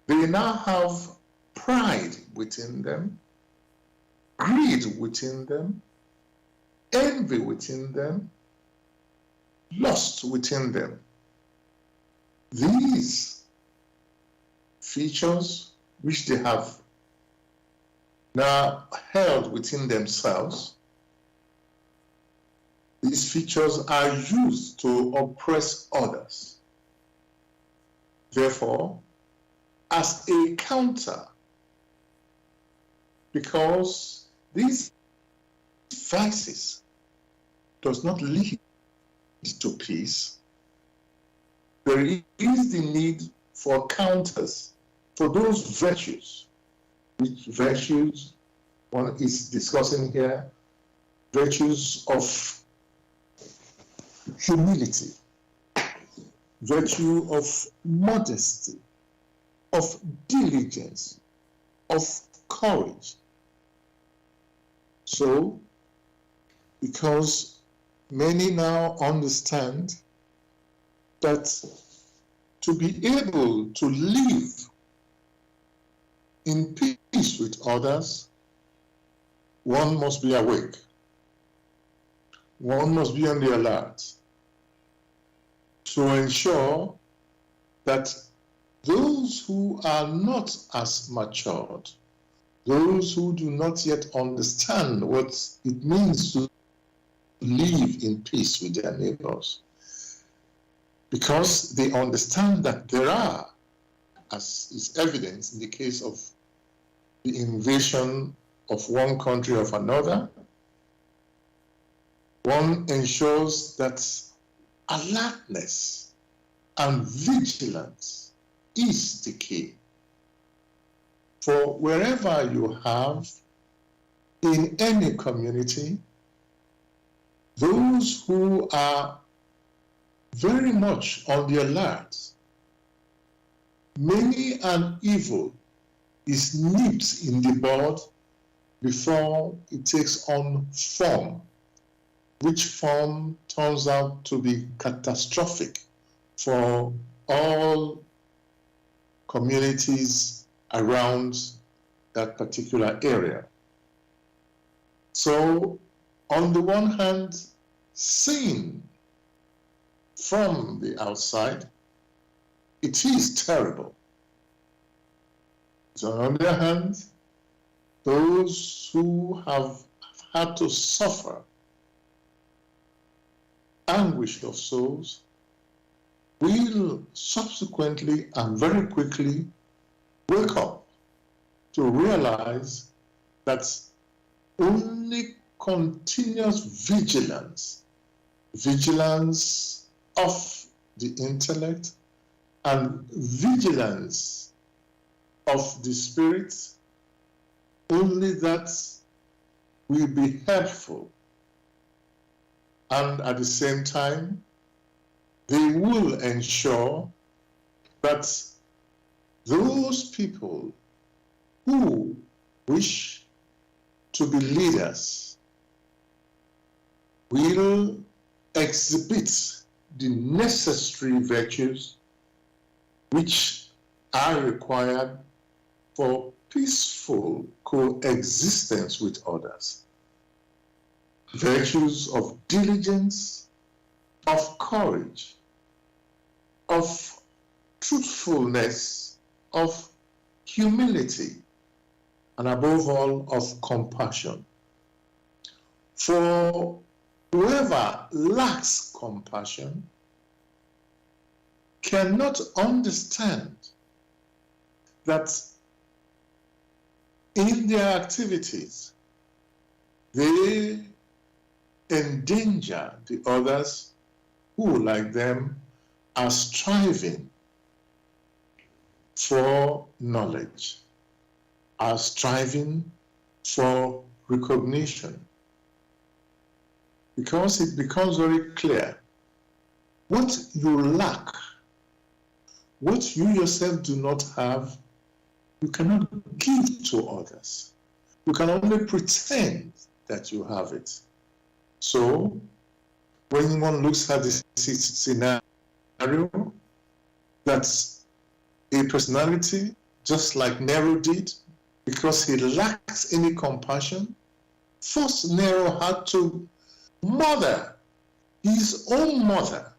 they now have pride within them, greed within them, envy within them, lust within them. These features which they have now held within themselves, these features are used to oppress others. Therefore, as a counter, because these vices does not lead to peace, there is the need for counters for those virtues. Which virtues one is discussing here? Virtues of humility, virtue of modesty, of diligence, of courage. So, because many now understand that to be able to live in peace with others, one must be awake. One must be on the alert to ensure that those who are not as matured, those who do not yet understand what it means to live in peace with their neighbors, because they understand that there are, as is evident in the case of the invasion of one country of another, one ensures that alertness and vigilance is the key. For wherever you have, in any community, those who are very much on the alert many an evil is nipped in the bud before it takes on form, which form turns out to be catastrophic for all communities around that particular area. So, on the one hand, seen from the outside, it is terrible. So on the other hand, those who have had to suffer anguish of souls will subsequently and very quickly wake up to realize that only continuous vigilance of the intellect and vigilance of the spirit, only that will be helpful. And at the same time, they will ensure that those people who wish to be leaders will exhibit the necessary virtues which are required for peaceful coexistence with others. Virtues of diligence, of courage, of truthfulness, of humility, and above all, of compassion. For whoever lacks compassion cannot understand that in their activities they endanger the others who, like them, are striving for knowledge, are striving for recognition. Because it becomes very clear what you lack, what you yourself do not have, you cannot give to others. You can only pretend that you have it. So, when one looks at this scenario, that's a personality, just like Nero did, because he lacks any compassion, first Nero had to mother his own mother,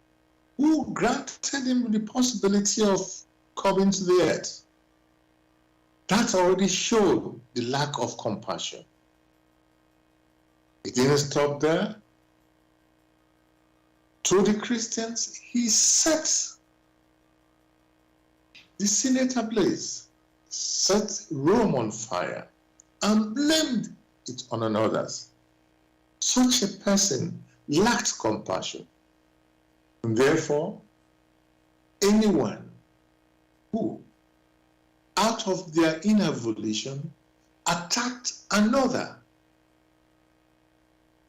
who granted him the possibility of coming to the earth. That already showed the lack of compassion. He didn't stop there. To the Christians, he set the Senate ablaze, set Rome on fire, and blamed it on others. Such a person lacked compassion. And therefore, anyone who, out of their inner volition, attacked another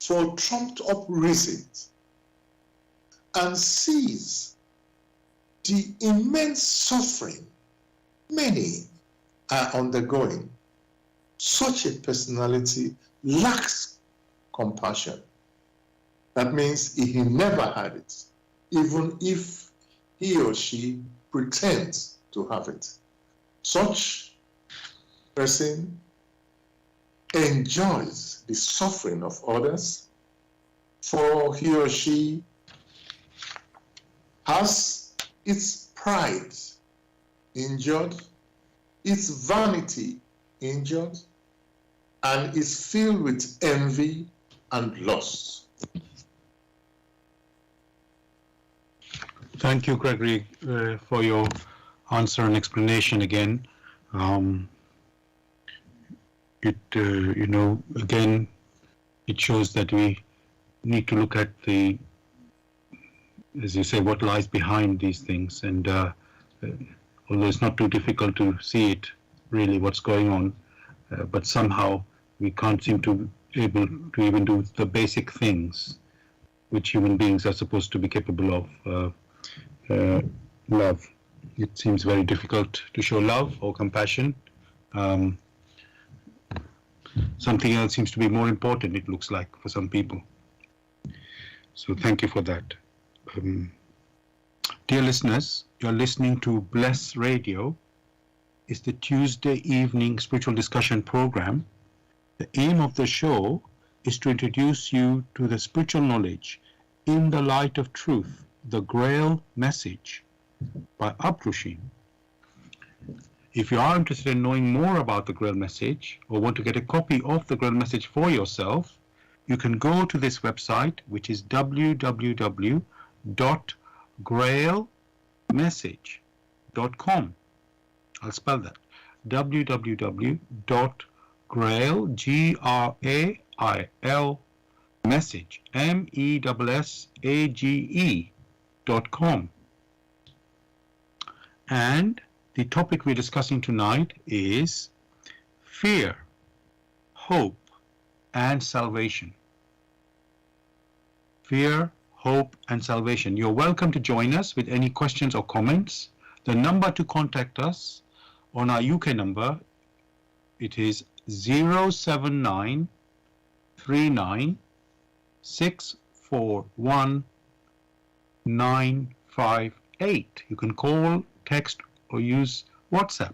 for trumped up reasons and sees the immense suffering many are undergoing, such a personality lacks compassion. That means he never had it, even if he or she pretends to have it. Such person enjoys the suffering of others, for he or she has its pride injured, its vanity injured, and is filled with envy and lust. Thank you, Gregory, for your answer and explanation again. Again, it shows that we need to look at the, as you say, what lies behind these things. And although it's not too difficult to see it, really, what's going on, but somehow we can't seem to be able to even do the basic things which human beings are supposed to be capable of. Love, it seems very difficult to show love or compassion. Something else seems to be more important, it looks like, for some people. So thank you for that. Dear listeners, you're listening to Bless Radio. It's the Tuesday evening spiritual discussion program. The aim of the show is to introduce you to the spiritual knowledge in the light of truth, the Grail message by Abdrushim. If you are interested in knowing more about the Grail message or want to get a copy of the Grail message for yourself, you can go to this website, which is www.grailmessage.com. I'll spell that. www.grail, Grail, message, message.com. And the topic we're discussing tonight is fear, hope, and salvation. Fear, hope, and salvation. You're welcome to join us with any questions or comments. The number to contact us on our UK number, it is 079 39 641 958. You can call, text, or use WhatsApp.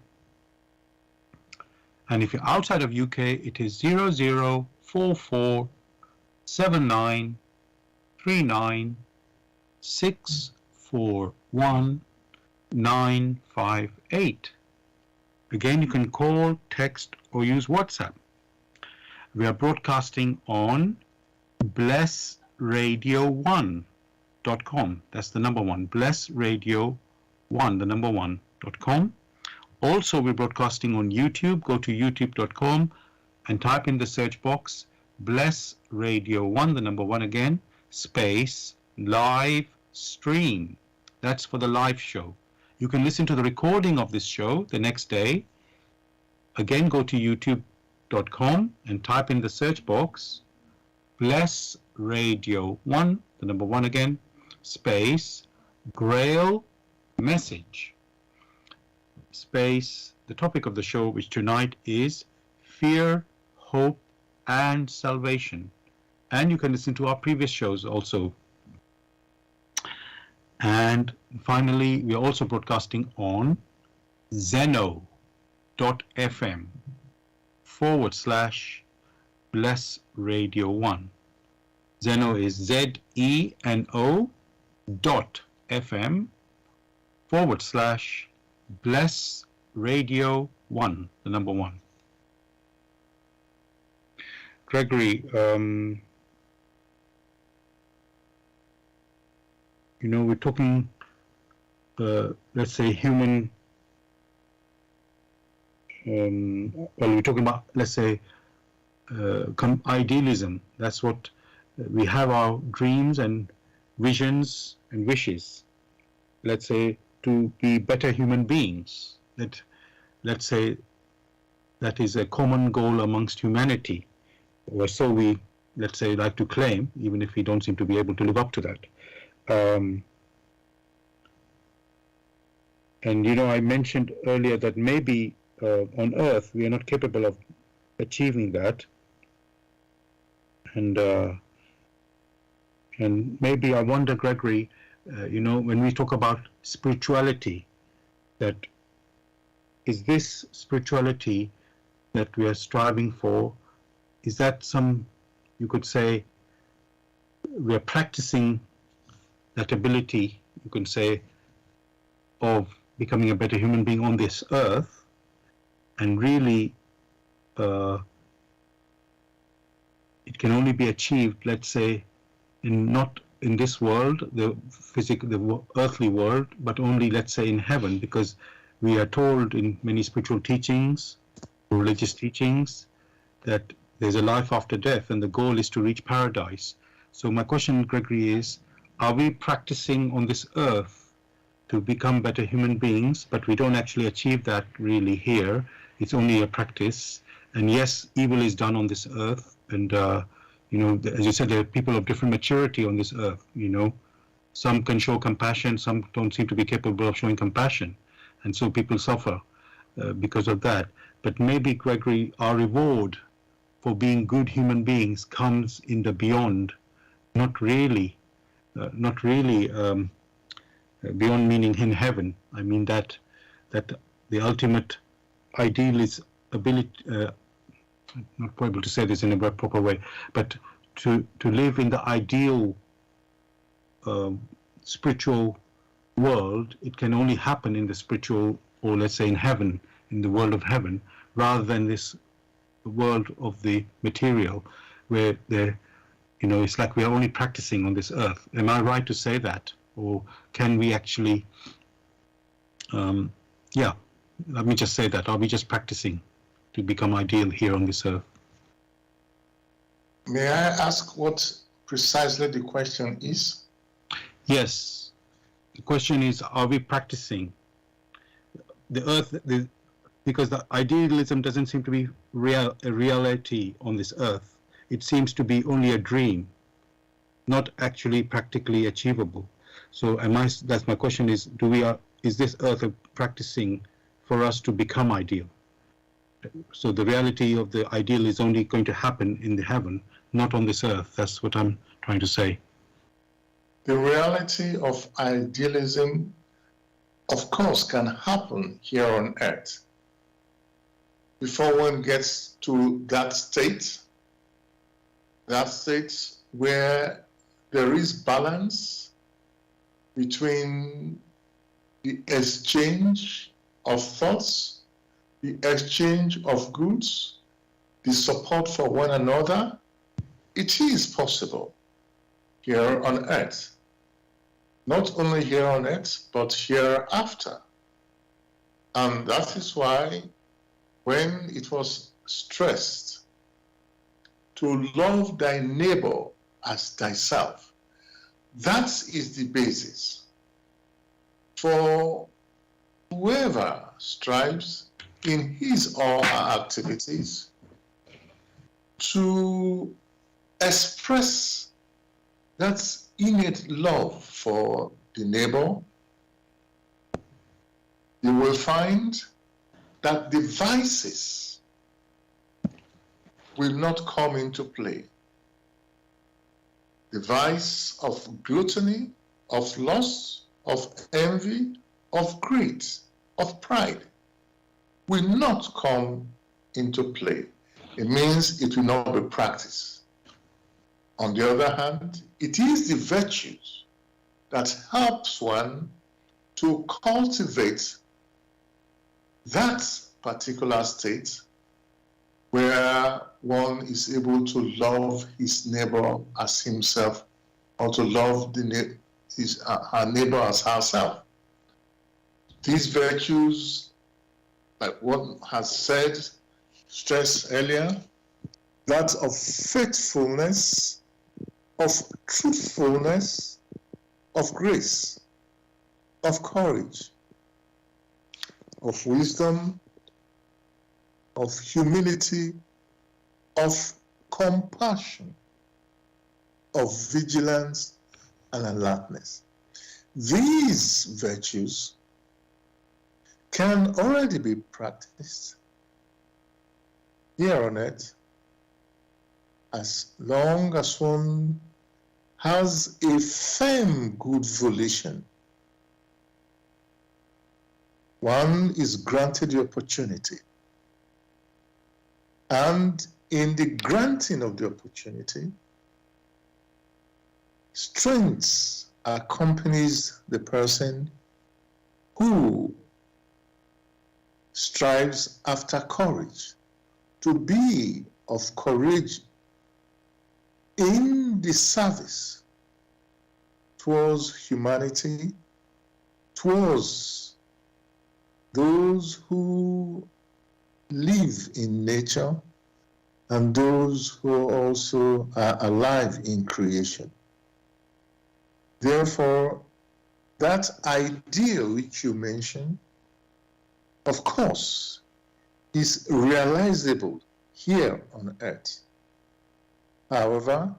And if you're outside of UK, it is 0044 79 39 641 958. Again, you can call, text, or use WhatsApp. We are broadcasting on blessradio1.com. That's the number one, blessradio1, the number one.com. Also, we're broadcasting on YouTube. Go to youtube.com and type in the search box Bless Radio 1, the number one again, space, live stream. That's for the live show. You can listen to the recording of this show the next day. Again, go to youtube.com and type in the search box Bless Radio 1, the number one again, space, Grail message, space, the topic of the show, which tonight is fear, hope, and salvation. And you can listen to our previous shows also. And finally, we are also broadcasting on zeno.fm/Bless Radio 1. Zeno is ZENO.fm/Bless Radio 1, the number one. Gregory, we're talking, let's say, human, we're talking about, let's say, idealism. That's what we have, our dreams and visions and wishes, let's say, to be better human beings. Let's say that is a common goal amongst humanity, or so we, let's say, like to claim, even if we don't seem to be able to live up to that. And I mentioned earlier that maybe on Earth we are not capable of achieving that, and maybe I wonder, Gregory, when we talk about spirituality, that is this spirituality that we are striving for, is that you could say, we are practicing that ability, you can say, of becoming a better human being on this earth, and really it can only be achieved, let's say, not in this world, the earthly world, but only, let's say, in heaven, because we are told in many spiritual teachings, religious teachings, that there's a life after death, and the goal is to reach paradise. So my question, Gregory, is, are we practicing on this earth to become better human beings, but we don't actually achieve that really here? It's only a practice. And yes, evil is done on this earth, and as you said, there are people of different maturity on this earth. Some can show compassion, some don't seem to be capable of showing compassion. and so people suffer because of that. But maybe, Gregory, our reward for being good human beings comes in the beyond, not really beyond meaning in heaven. I mean that the ultimate ideal is ability, not able to say this in a proper way, but to live in the ideal spiritual world. It can only happen in the spiritual, or let's say in heaven, in the world of heaven, rather than this world of the material, where it's like we are only practicing on this earth. Am I right to say that? Or can we actually, let me just say that, are we just practicing to become ideal here on this earth? May I ask what precisely the question is? Yes. The question is, are we practicing the earth, because the idealism doesn't seem to be a reality on this earth. It seems to be only a dream, not actually practically achievable. So that's my question is, is this earth practicing for us to become ideal? So the reality of the ideal is only going to happen in the heaven, not on this earth. That's what I'm trying to say. The reality of idealism, of course, can happen here on earth. Before one gets to that state where there is balance between the exchange of thoughts, the exchange of goods, the support for one another, it is possible here on earth. Not only here on earth, but hereafter. And that is why when it was stressed to love thy neighbor as thyself, that is the basis for whoever strives in his or her activities to express that innate love for the neighbor. You will find that the vices will not come into play. The vice of gluttony, of lust, of envy, of greed, of pride will not come into play. It means it will not be practiced. On the other hand, it is the virtues that helps one to cultivate that particular state where one is able to love his neighbor as himself, or to love her neighbor as herself. These virtues, like one has said, stressed earlier, that of faithfulness, of truthfulness, of grace, of courage, of wisdom, of humility, of compassion, of vigilance and alertness. These virtues can already be practiced here on earth as long as one has a firm good volition. One is granted the opportunity. And in the granting of the opportunity, strength accompanies the person who strives after courage, to be of courage in the service towards humanity, towards those who live in nature and those who also are alive in creation. Therefore, that ideal which you mentioned, of course, is realizable here on earth. However,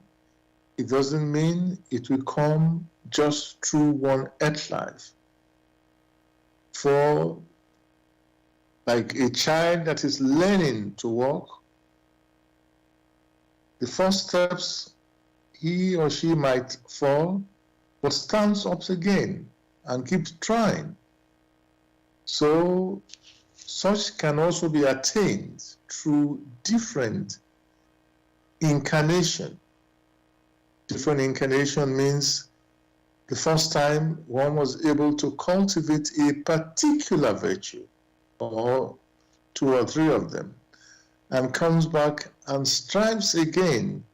it doesn't mean it will come just through one earth life. For like a child that is learning to walk. The first steps, he or she might fall, but stands up again and keeps trying. So such can also be attained through different incarnation. Different incarnation means the first time one was able to cultivate a particular virtue, or 2 or 3 of them, and comes back and strives again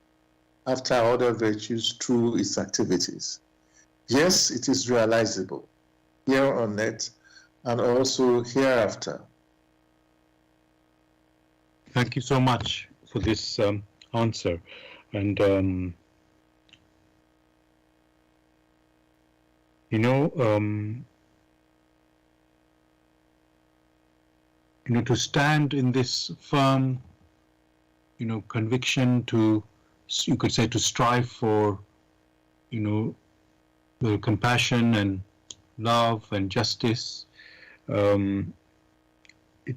after other virtues through its activities. Yes, it is realizable here on earth and also hereafter. Thank you so much for this answer. And to stand in this firm, conviction, you could say, to strive for, the compassion and love and justice. It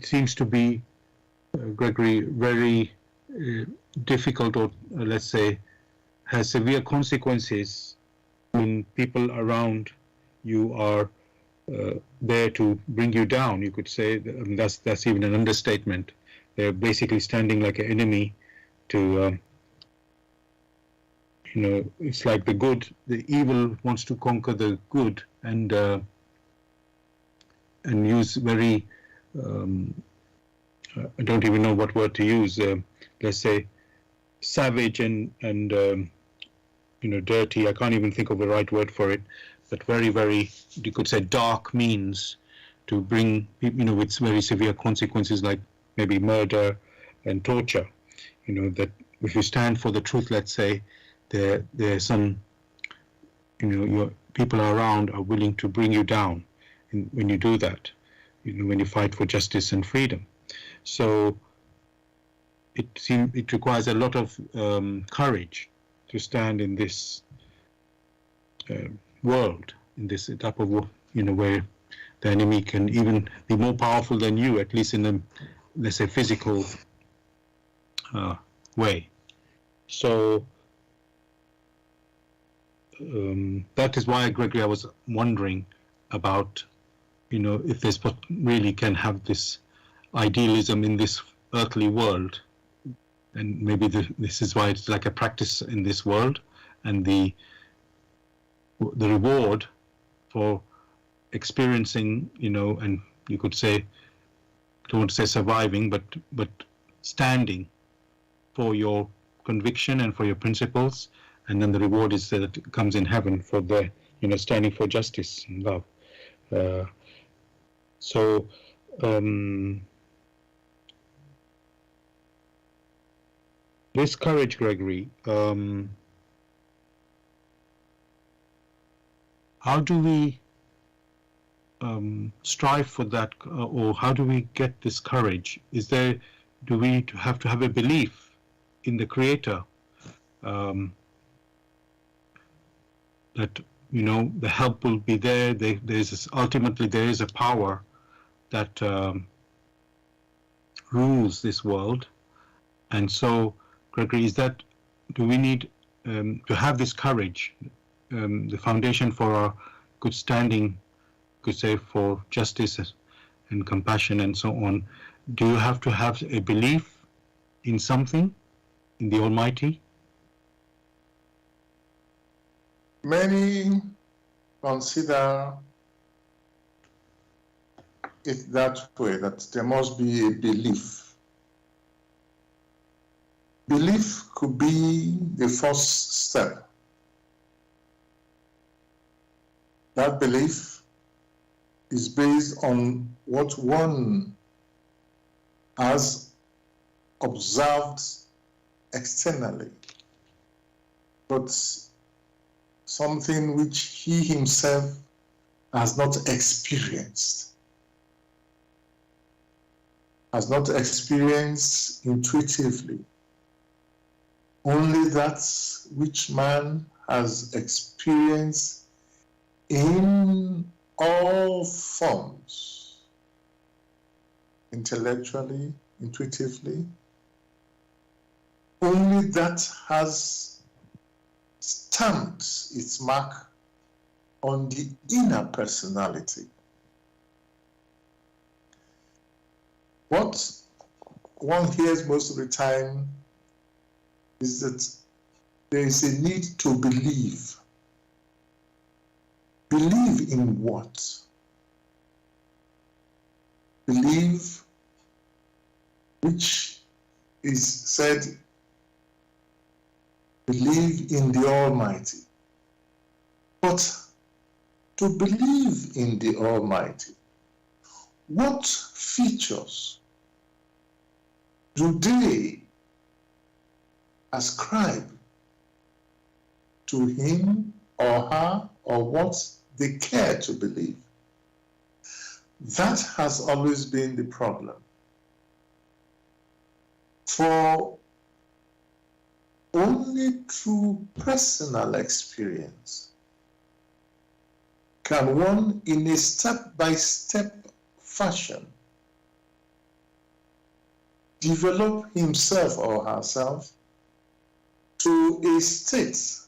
seems to be, Gregory, very difficult, or let's say, has severe consequences when people around you are there to bring you down. You could say that's even an understatement. They're basically standing like an enemy to, it's like the evil wants to conquer the good, and use very, I don't even know what word to use. Let's say savage and dirty. I can't even think of the right word for it. But very, very, you could say, dark means to bring, with very severe consequences, like maybe murder and torture. That if you stand for the truth, let's say, there's some, your people around are willing to bring you down when you do that, when you fight for justice and freedom. So it requires a lot of courage to stand in this world, in this type of, where the enemy can even be more powerful than you, at least in the, let's say, physical way. So that is why, Gregory, I was wondering about, if there's what really can have this idealism in this earthly world, and maybe this is why it's like a practice in this world, and the reward for experiencing, and you could say, I don't want to say surviving, but standing for your conviction and for your principles, and then the reward is that it comes in heaven for the, standing for justice and love. So this courage, Gregory, how do we strive for that, or how do we get this courage? Do we have to have a belief in the Creator, that the help will be there? Ultimately there is a power that rules this world, and so, Gregory, do we need to have this courage, the foundation for our good standing, could say, for justice and compassion and so on? Do you have to have a belief in something, in the Almighty? Many consider it that way, that there must be a belief. Belief could be the first step. That belief is based on what one has observed externally, but something which he himself has not experienced intuitively. Only that which man has experienced in all forms, intellectually, intuitively. Only that has stamped its mark on the inner personality. What one hears most of the time is that there is a need to believe. Believe in what? Believe, which is said, believe in the Almighty. But to believe in the Almighty, what features do they ascribe to him or her, or what they care to believe? That has always been the problem. For only through personal experience can one, in a step-by-step fashion, develop himself or herself to a state,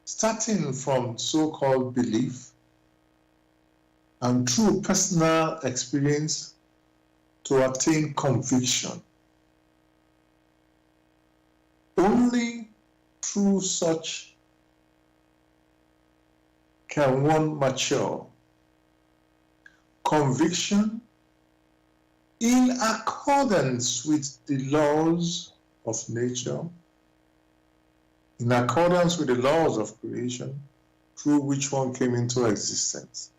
starting from so-called belief and through personal experience to attain conviction. Only through such can one mature. Conviction in accordance with the laws of nature, in accordance with the laws of creation, through which one came into existence.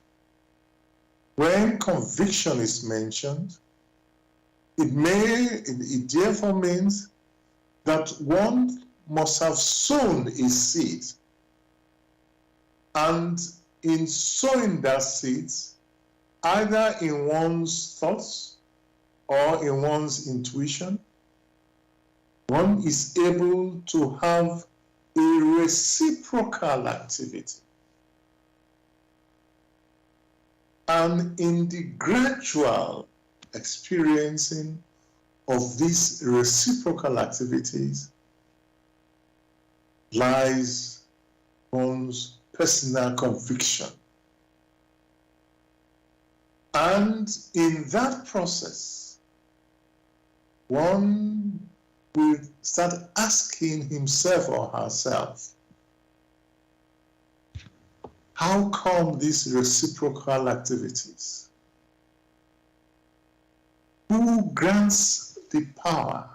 When conviction is mentioned, it therefore means that one must have sown a seed, and in sowing that seed, either in one's thoughts or in one's intuition, one is able to have a reciprocal activity. And in the gradual experiencing of these reciprocal activities lies one's personal conviction. And in that process, one will start asking himself or herself, how come these reciprocal activities? Who grants the power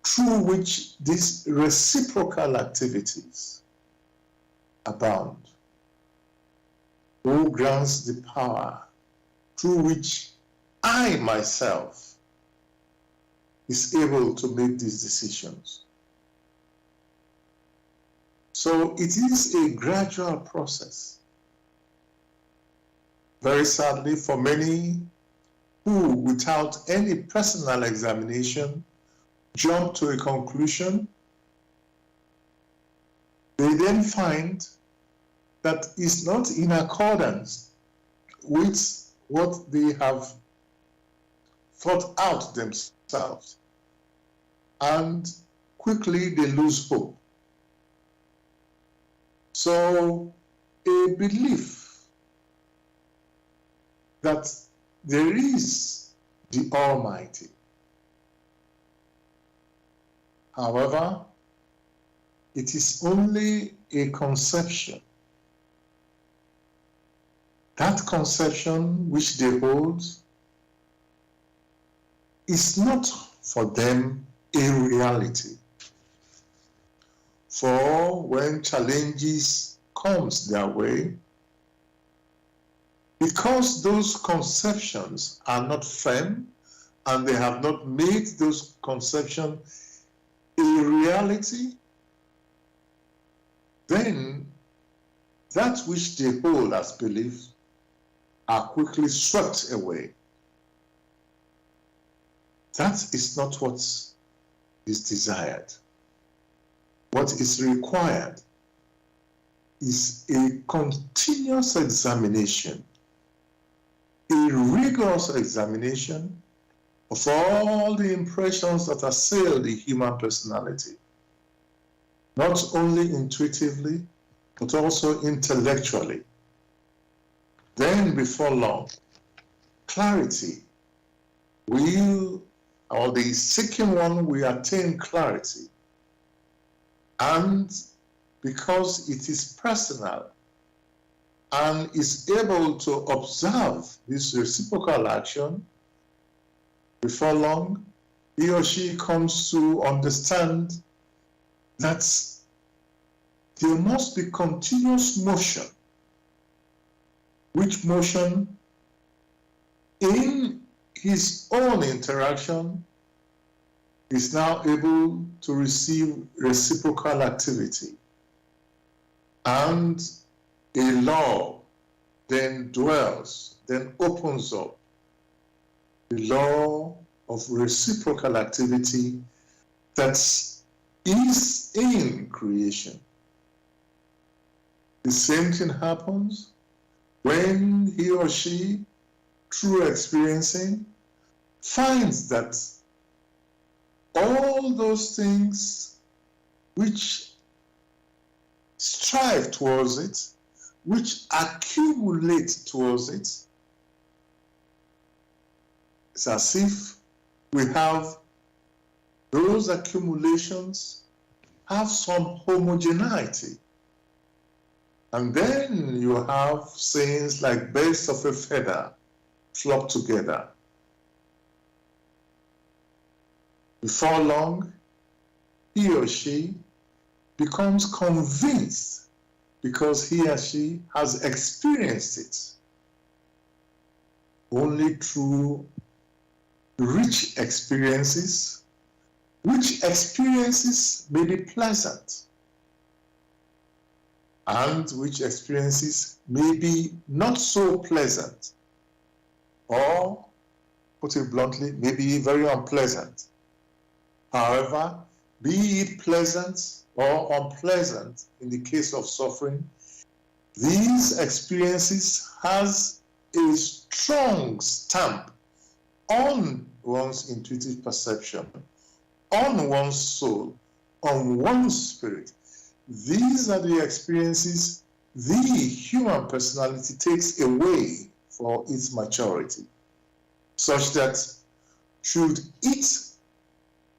through which these reciprocal activities abound? Who grants the power through which I myself is able to make these decisions? So it is a gradual process. Very sadly, for many who, without any personal examination, jump to a conclusion, they then find that it's not in accordance with what they have thought out themselves, and quickly they lose hope. So a belief that there is the Almighty, however, it is only a conception. That conception which they hold is not for them a reality. For when challenges comes their way, because those conceptions are not firm and they have not made those conceptions a reality, then that which they hold as belief are quickly swept away. That is not what is desired. What is required is a continuous examination, a rigorous examination of all the impressions that assail the human personality, not only intuitively, but also intellectually. Then, before long, clarity will, or the seeking one will attain clarity. And because it is personal and is able to observe this reciprocal action, before long, he or she comes to understand that there must be continuous motion, which motion in his own interaction is now able to receive reciprocal activity. And a law then dwells, then opens up the law of reciprocal activity that is in creation. The same thing happens when he or she, through experiencing, finds that all those things which strive towards it, which accumulate towards it, it's as if we have those accumulations have some homogeneity. And then you have sayings like birds of a feather flock together. Before long, he or she becomes convinced because he or she has experienced it only through rich experiences, which experiences may be pleasant and which experiences may be not so pleasant, or, put it bluntly, may be very unpleasant. However, be it pleasant or unpleasant in the case of suffering, these experiences has a strong stamp on one's intuitive perception, on one's soul, on one's spirit. These are the experiences the human personality takes away for its maturity, such that should it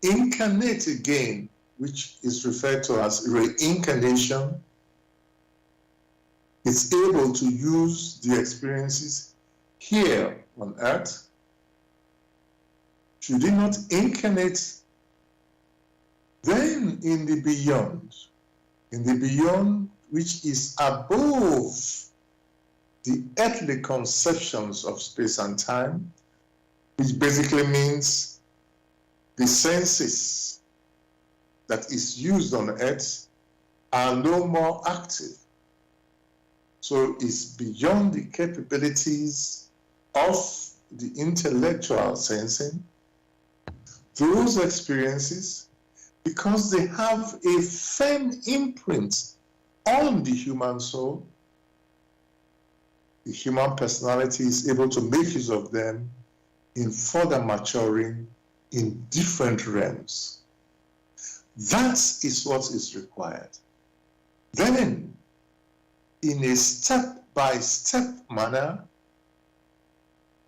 incarnate again, which is referred to as reincarnation, it's able to use the experiences here on earth. Should it not incarnate, then in the beyond which is above the earthly conceptions of space and time, which basically means the senses that is used on earth are no more active. So it's beyond the capabilities of the intellectual sensing. Those experiences, because they have a firm imprint on the human soul, the human personality is able to make use of them in further maturing in different realms. That is what is required. Then, in a step-by-step manner,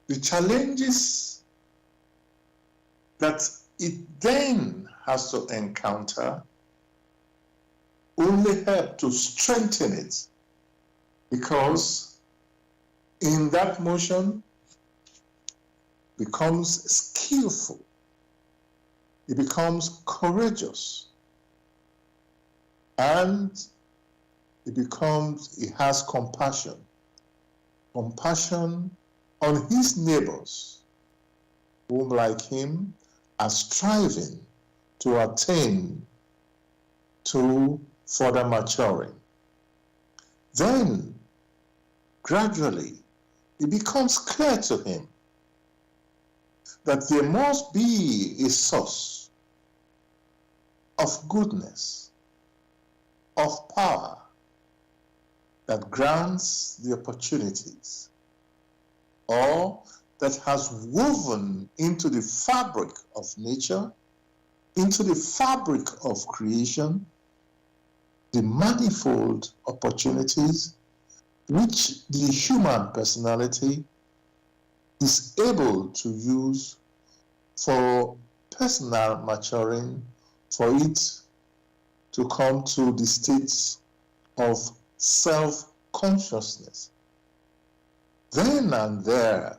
the challenges that it then has to encounter only help to strengthen it, because in that motion becomes skillful, it becomes courageous, and it has compassion on his neighbors, whom like him are striving to attain to further maturing. Then, gradually, it becomes clear to him that there must be a source of goodness, of power, that grants the opportunities or that has woven into the fabric of nature, into the fabric of creation, the manifold opportunities which the human personality is able to use for personal maturing, for it to come to the states of self-consciousness. Then and there,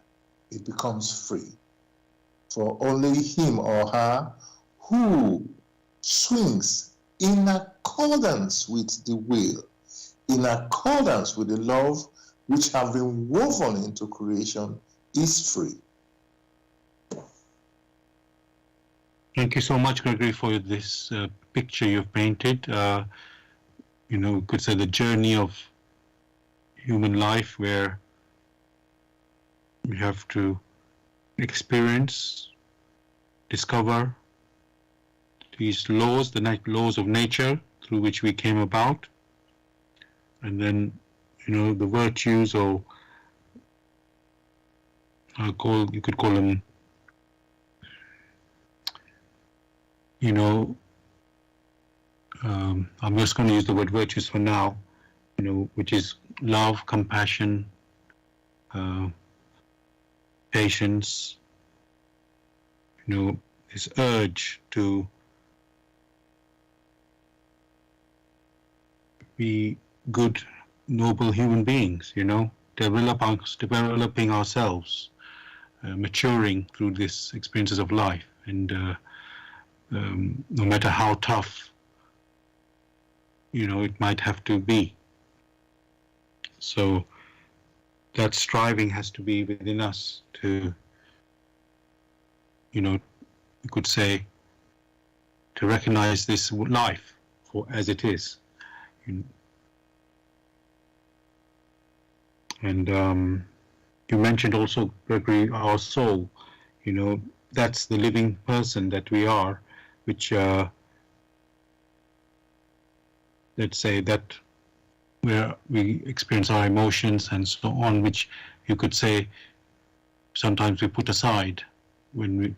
it becomes free for only him or her who swings in accordance with the will, in accordance with the love which have been woven into creation, is free. Thank you so much, Gregory, for this picture you've painted. We could say the journey of human life where we have to experience, discover these laws, the laws of nature through which we came about, and then, the virtues, or you could call them, I'm just going to use the word virtues for now, which is love, compassion, patience, this urge to be good, noble human beings, developing ourselves, maturing through these experiences of life, and no matter how tough, it might have to be. So that striving has to be within us to, you could say, to recognize this life for as it is. And you mentioned also, Gregory, our soul, that's the living person that we are, which, let's say, that where we experience our emotions and so on, which you could say sometimes we put aside when we,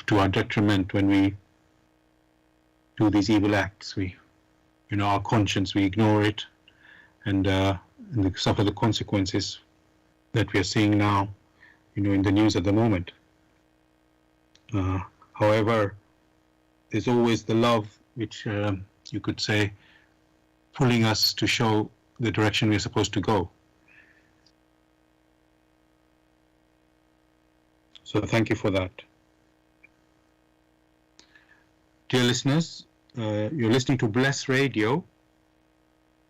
to our detriment, when we do these evil acts. We, our conscience, we ignore it, and suffer the consequences that we are seeing now, in the news at the moment. However, there's always the love which you could say pulling us to show the direction we're supposed to go. So thank you for that. Dear listeners, you're listening to Bless Radio.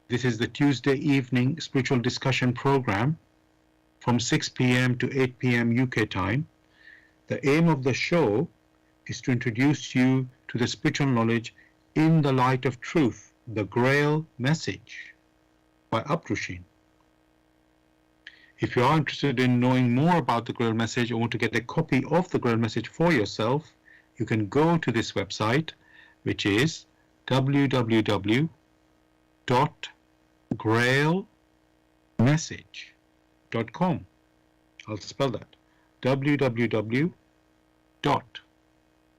This is the Tuesday evening spiritual discussion program from 6 p.m. to 8 p.m. UK time. The aim of the show is to introduce you to the spiritual knowledge in the light of truth, the Grail message by Abdushin. If you are interested in knowing more about the Grail message or want to get a copy of the Grail message for yourself, you can go to this website, which is www.grailmessage.com. I'll spell that. www.grail,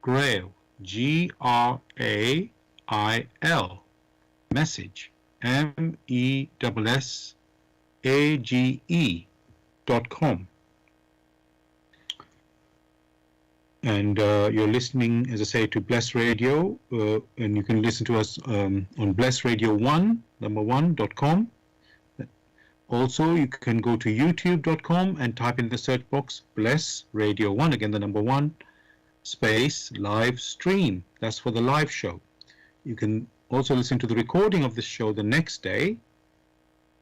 Grail, message, MESSAGE.com. And you're listening, as I say, to Bless Radio, and you can listen to us on blessradio1.com. Also, you can go to youtube.com and type in the search box Bless Radio 1, again the number 1, space live stream. That's for the live show. You can also listen to the recording of this show the next day.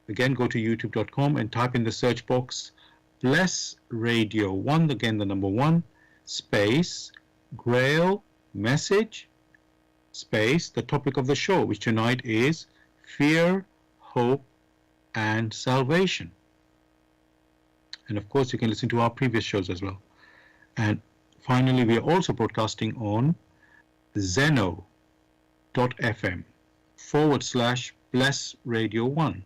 Again, go to youtube.com and type in the search box Bless Radio 1, again the number 1, space Grail message, space the topic of the show, which tonight is fear, hope, and salvation. And of course, you can listen to our previous shows as well. And finally, we are also broadcasting on zeno.fm /Bless Radio 1.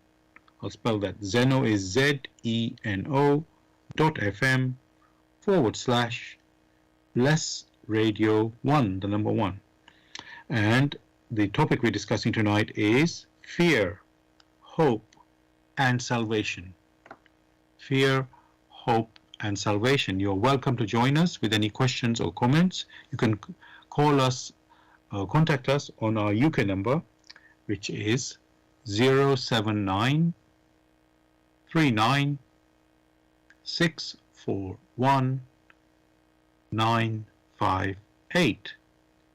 I'll spell that. Zeno is ZENO.FM/less radio1, the number 1. And the topic we're discussing tonight is fear, hope, and salvation. Fear, hope, and salvation. You're welcome to join us with any questions or comments. You can call us, contact us on our UK number, which is 079 39 641 958.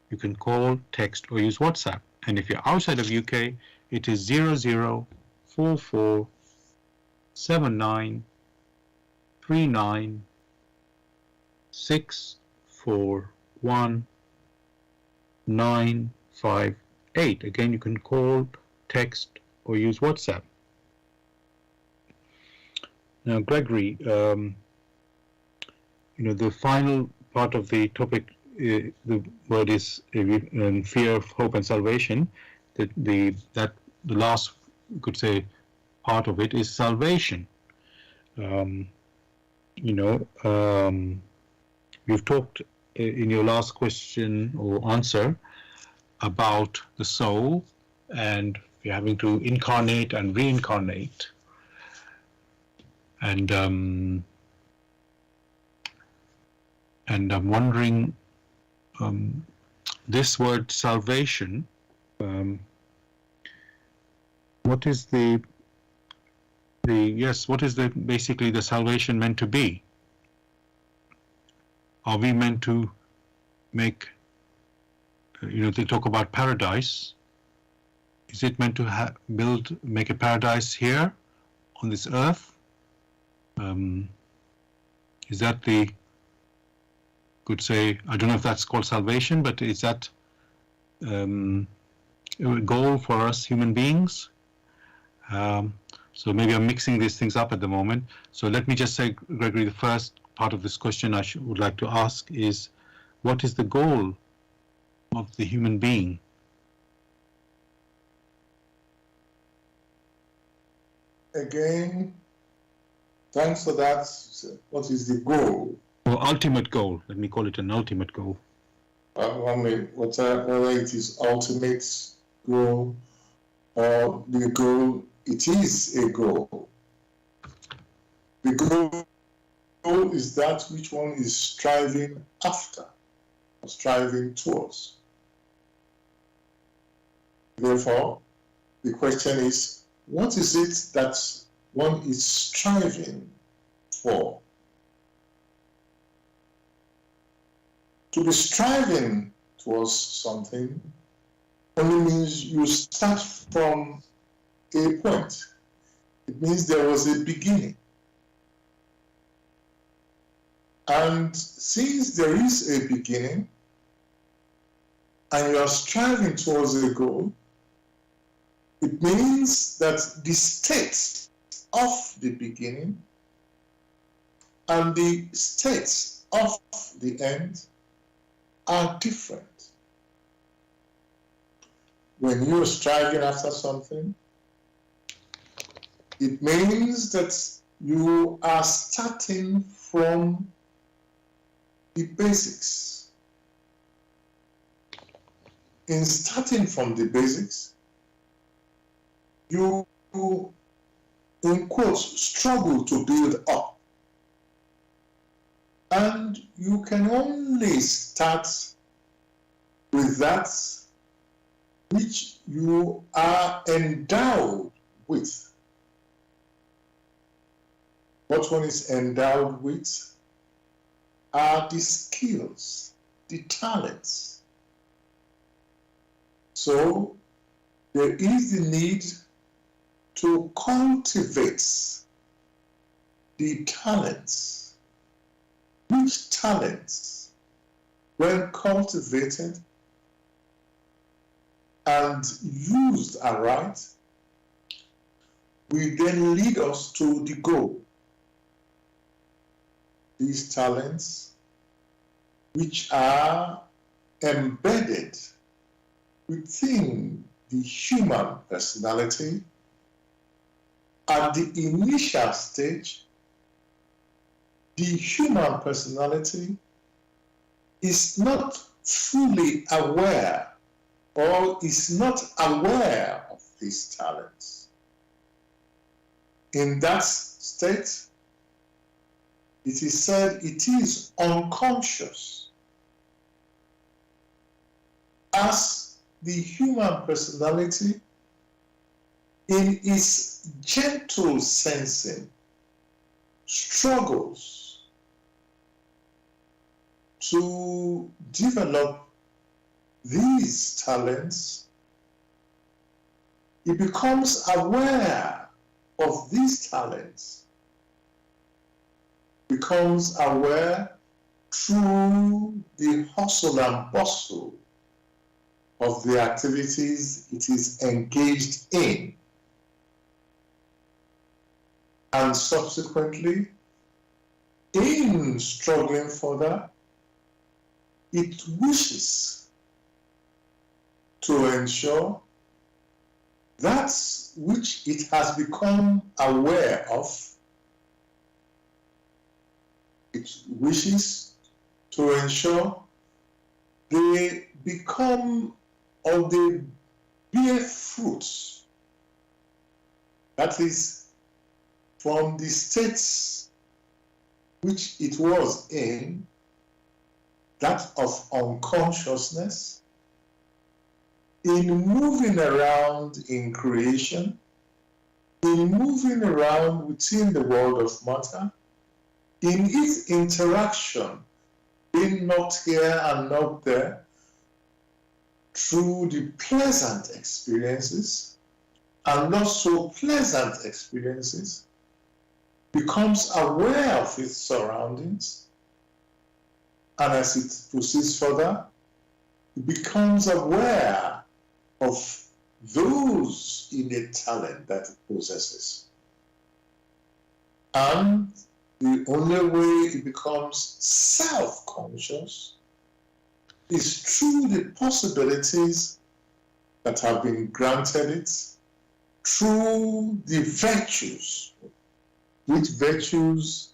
You can call, text, or use WhatsApp. And if you're outside of UK, it is 0044 79 39 641 958. Again, you can call, text, or use WhatsApp. Now, Gregory, the final part of the topic, the word is fear, hope, and salvation. The last, you could say, part of it is salvation. We've talked in your last question or answer about the soul and you're having to incarnate and reincarnate. And I'm wondering, this word salvation, what is basically the salvation meant to be? Are we meant to make, they talk about paradise. Is it meant to make a paradise here on this earth? Is that could say, I don't know if that's called salvation, but is that a goal for us human beings? So maybe I'm mixing these things up at the moment. So let me just say, Gregory, the first part of this question I would like to ask is, what is the goal of the human being? Again, thanks for that. What is the goal? Or ultimate goal. Let me call it an ultimate goal. Whether it is ultimate goal or the goal, it is a goal. The goal is that which one is striving after, or striving towards. Therefore, the question is, what is it that one is striving for? To be striving towards something only means you start from a point. It means there was a beginning. And since there is a beginning, and you are striving towards a goal, it means that the state of the beginning and the state of the end are different. When you're striving after something, it means that you are starting from the basics. In starting from the basics, you, in quotes, struggle to build up. And you can only start with that which you are endowed with. What one is endowed with are the skills, the talents. So there is the need to cultivate the talents. Which talents, when cultivated and used aright, will then lead us to the goal. These talents, which are embedded within the human personality, at the initial stage, the human personality is not fully aware or is not aware of these talents. In that state, it is said it is unconscious, as the human personality in its gentle sensing struggles to develop these talents. It becomes aware of these talents, becomes aware through the hustle and bustle of the activities it is engaged in. And subsequently, in struggling further, it wishes to ensure that which it has become aware of, it wishes to ensure they become, or they bear fruits. That is, from the states which it was in, that of unconsciousness, in moving around in creation, in moving around within the world of matter, in its interaction, being not here and not there, through the pleasant experiences and not so pleasant experiences, becomes aware of its surroundings, and as it proceeds further, it becomes aware of those innate talent that it possesses. And the only way it becomes self-conscious is through the possibilities that have been granted it, through the virtues, which virtues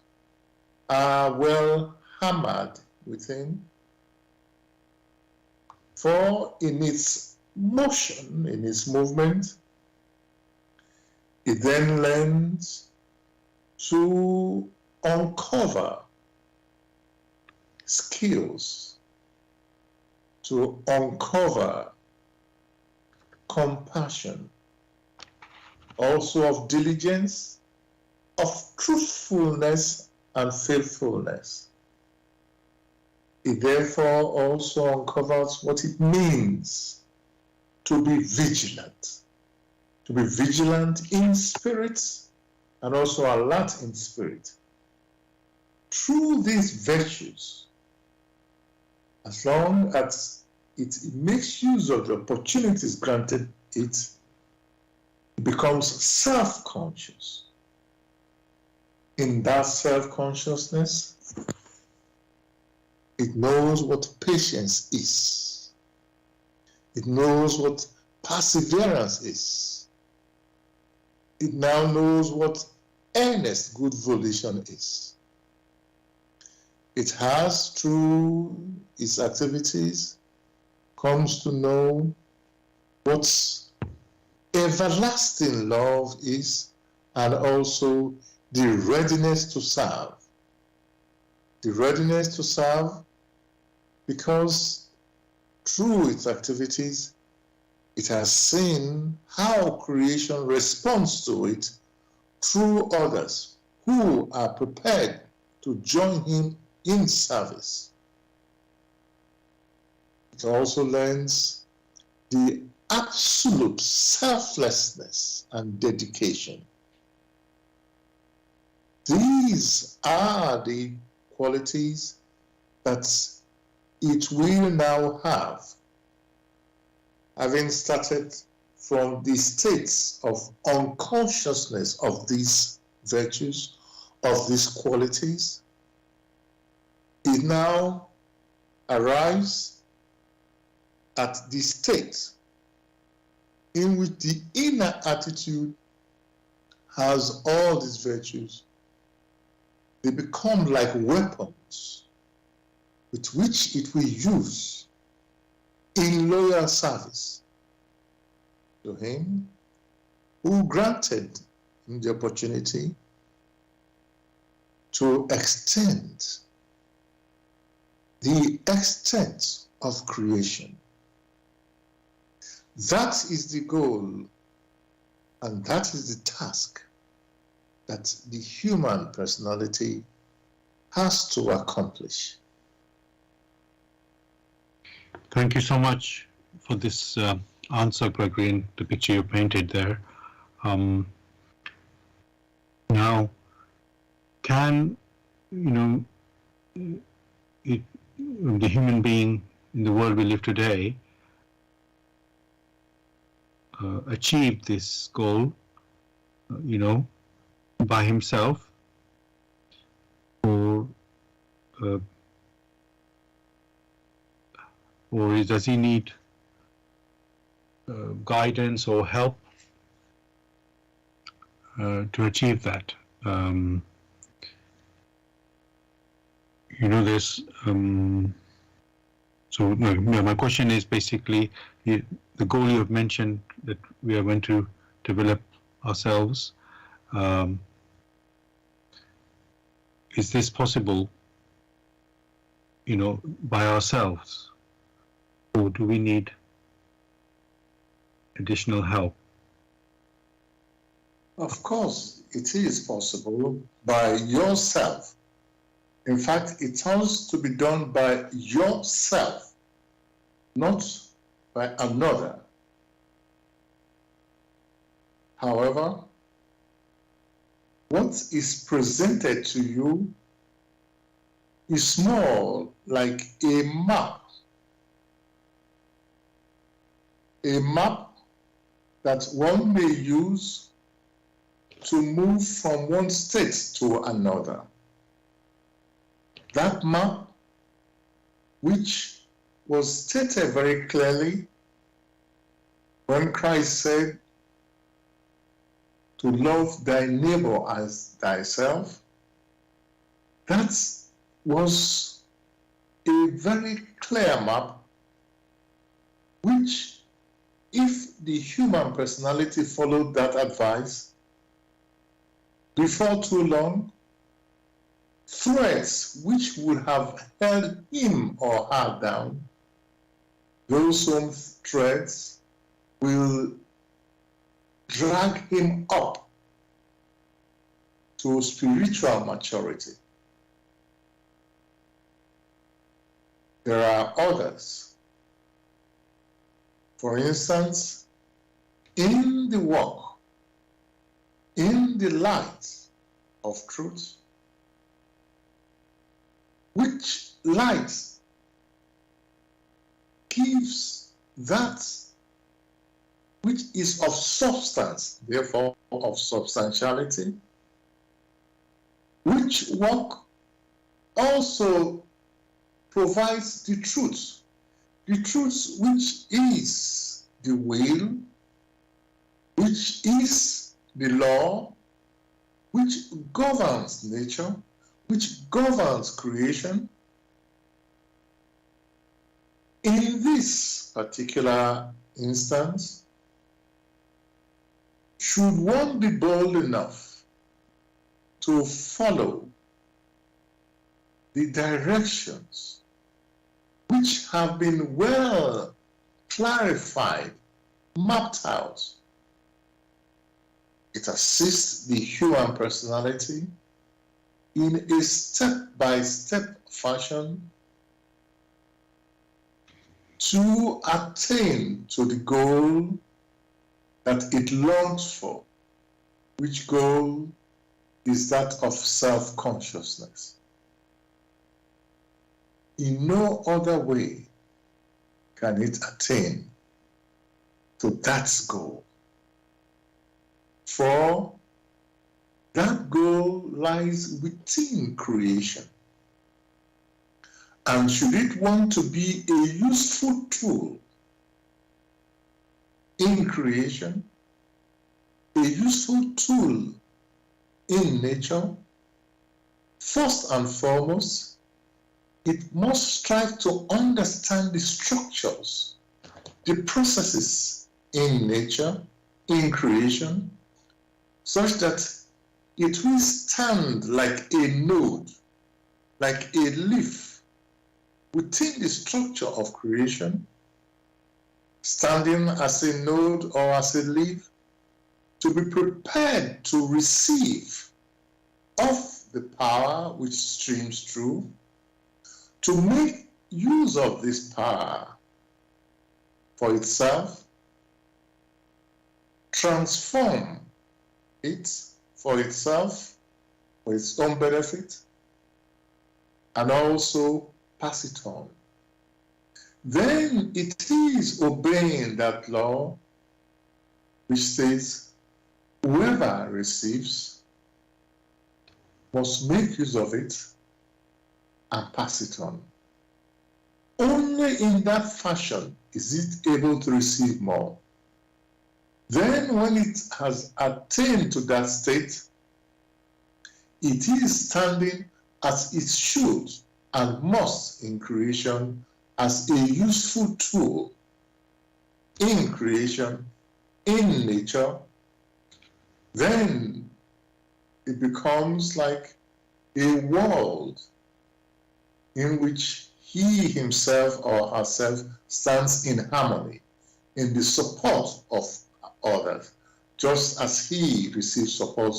are well hammered within. For in its motion, in its movement, it then learns to uncover skills, to uncover compassion, also of diligence, of truthfulness and faithfulness. It therefore also uncovers what it means to be vigilant in spirit and also alert in spirit. Through these virtues, as long as it makes use of the opportunities granted it, it becomes self-conscious. In that self-consciousness, it knows what patience is. It knows what perseverance is. It now knows what earnest good volition is. It has, through its activities, comes to know what everlasting love is, and also the readiness to serve. The readiness to serve because through its activities, it has seen how creation responds to it through others who are prepared to join him in service. It also learns the absolute selflessness and dedication. These are the qualities that it will now have, having started from the states of unconsciousness of these virtues, of these qualities. It now arrives at the state in which the inner attitude has all these virtues, they become like weapons with which it will use in loyal service to him who granted him the opportunity to extend the extent of creation. That is the goal, and that is the task that the human personality has to accomplish. Thank you so much for this answer, Gregory, and the picture you painted there. Now, can the human being in the world we live today achieve this goal, by himself, or does he need guidance or help to achieve that? There's my question is basically the goal you have mentioned, that we are going to develop ourselves. Is this possible, by ourselves, or do we need additional help? Of course, it is possible by yourself. In fact, it has to be done by yourself, not by another. However, what is presented to you is more like a map. A map that one may use to move from one state to another. That map, which was stated very clearly when Christ said, to love thy neighbor as thyself, that was a very clear map, which, if the human personality followed that advice, before too long, threats which would have held him or her down, those same threats will drag him up to spiritual maturity. There are others. For instance, in the walk, in the light of truth, which light gives that which is of substance, therefore of substantiality, which work also provides the truth which is the will, which is the law, which governs nature, which governs creation. In this particular instance, should one be bold enough to follow the directions which have been well clarified, mapped out, it assists the human personality in a step-by-step fashion to attain to the goal that it longs for, which goal is that of self-consciousness. In no other way can it attain to that goal. For that goal lies within creation. And should it want to be a useful tool in creation, a useful tool in nature, first and foremost, it must strive to understand the structures, the processes in nature, in creation, such that it will stand like a node, like a leaf within the structure of creation, standing as a node or as a leaf, to be prepared to receive of the power which streams through, to make use of this power for itself, transform it for itself, for its own benefit, and also pass it on. Then it is obeying that law which says, whoever receives must make use of it and pass it on. Only in that fashion is it able to receive more. Then when it has attained to that state, it is standing as it should and must in creation as a useful tool in creation, in nature. Then it becomes like a world in which he himself or herself stands in harmony, in the support of others, just as he receives support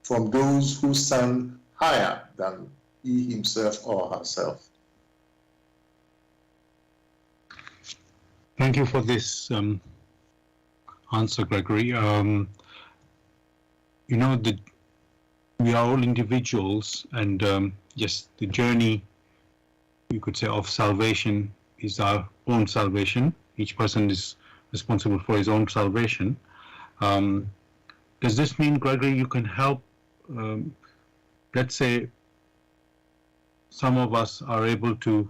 from those who stand higher than he himself or herself. Thank you for this answer, Gregory. We are all individuals, and yes, the journey, you could say, of salvation is our own salvation. Each person is responsible for his own salvation. Does this mean, Gregory, you can help, let's say, some of us are able to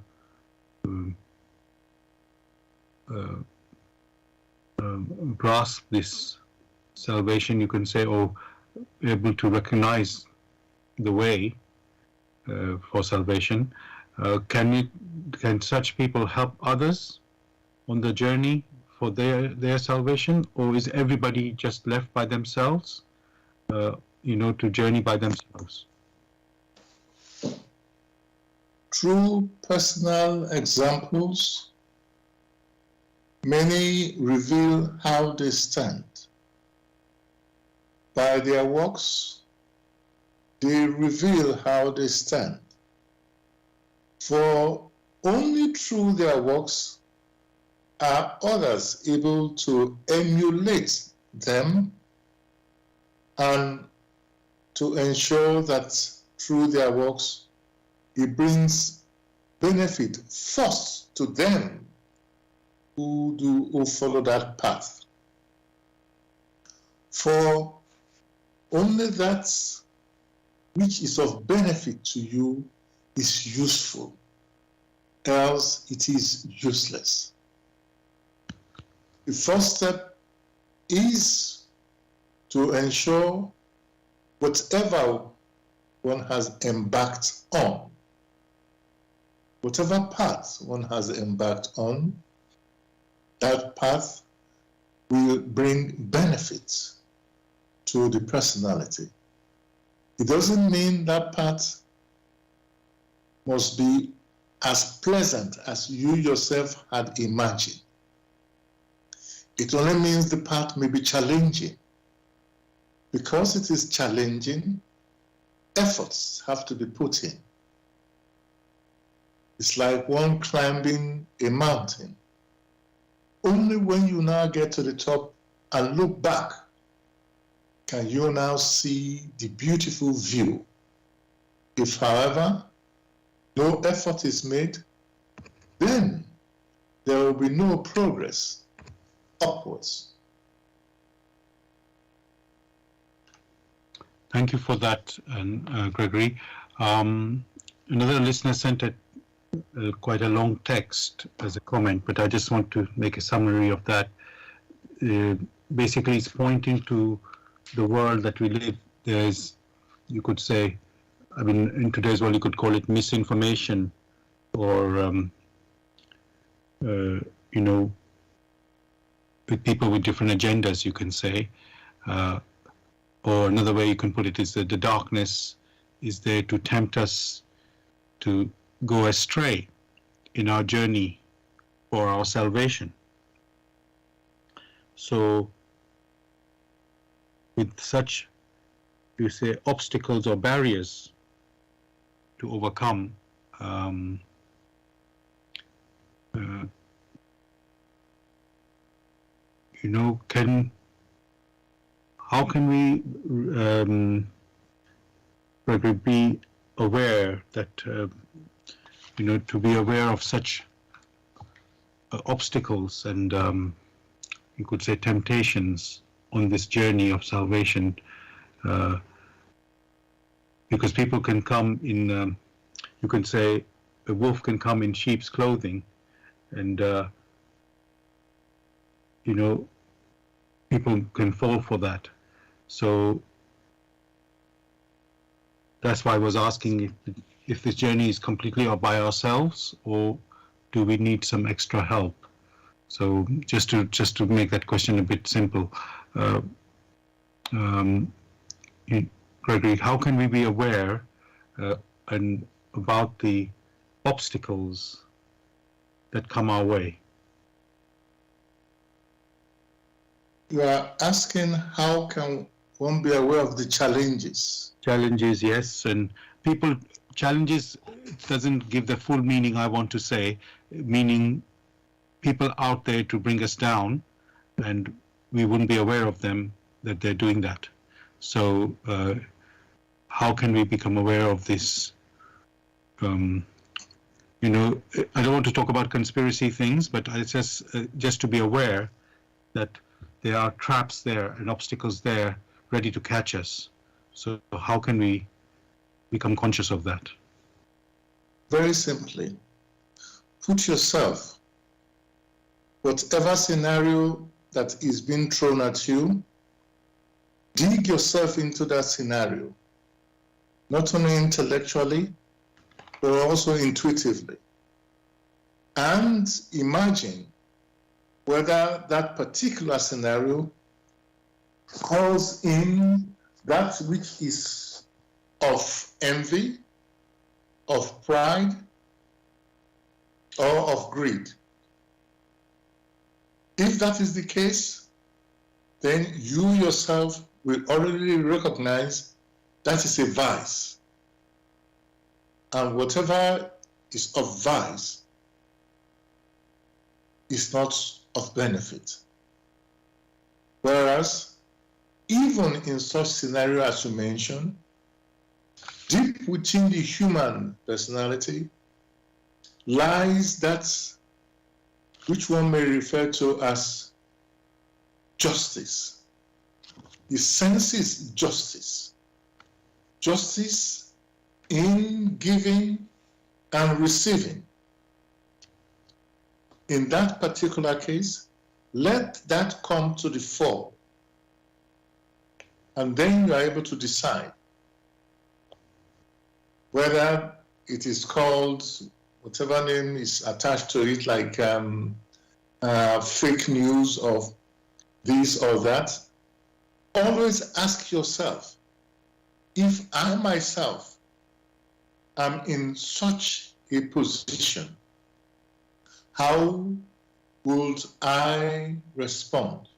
grasp this salvation, you can say, or able to recognize the way for salvation. Can such people help others on the journey for their salvation, or is everybody just left by themselves, to journey by themselves? Through personal examples, many reveal how they stand. By their works, they reveal how they stand. For only through their works are others able to emulate them and to ensure that through their works it brings benefit first to them who follow that path. For only that which is of benefit to you is useful, else it is useless. The first step is to ensure whatever one has embarked on, whatever path one has embarked on, that path will bring benefits to the personality. It doesn't mean that path must be as pleasant as you yourself had imagined. It only means the path may be challenging. Because it is challenging, efforts have to be put in. It's like one climbing a mountain. Only when you now get to the top and look back can you now see the beautiful view. If, however, no effort is made, then there will be no progress upwards. Thank you for that, Gregory. Another listener sent quite a long text as a comment, but I just want to make a summary of that. Basically, it's pointing to the world that we live. There's you could say, I mean, in today's world, you could call it misinformation, or you know, with people with different agendas, you can say. Or another way you can put it is that the darkness is there to tempt us to go astray in our journey for our salvation. So with such, you say, obstacles or barriers to overcome, you know, how can we be aware that, you know, to be aware of such obstacles and you could say temptations on this journey of salvation, because people can come in, you can say a wolf can come in sheep's clothing, and you know, people can fall for that. So that's why I was asking if this journey is completely by ourselves, or do we need some extra help? So just to make that question a bit simple, Gregory, how can we be aware and about the obstacles that come our way? You are asking how can one be aware of the challenges? Challenges, yes, and challenges doesn't give the full meaning I want to say, meaning people out there to bring us down, and we wouldn't be aware of them, that they're doing that. So how can we become aware of this? You know, I don't want to talk about conspiracy things, but it's just to be aware that there are traps there and obstacles there ready to catch us. So how can we become conscious of that? Very simply, put yourself, whatever scenario that is being thrown at you, dig yourself into that scenario, not only intellectually, but also intuitively. And imagine whether that particular scenario calls in that which is of envy, of pride, or of greed. If that is the case, then you yourself will already recognize that is a vice. And whatever is of vice is not of benefit. Whereas, even in such scenario as you mentioned, deep within the human personality lies that which one may refer to as justice. The sense is justice. Justice in giving and receiving. In that particular case, let that come to the fore. And then you are able to decide whether it is called, whatever name is attached to it, like fake news of this or that. Always ask yourself, if I myself am in such a position, how would I respond?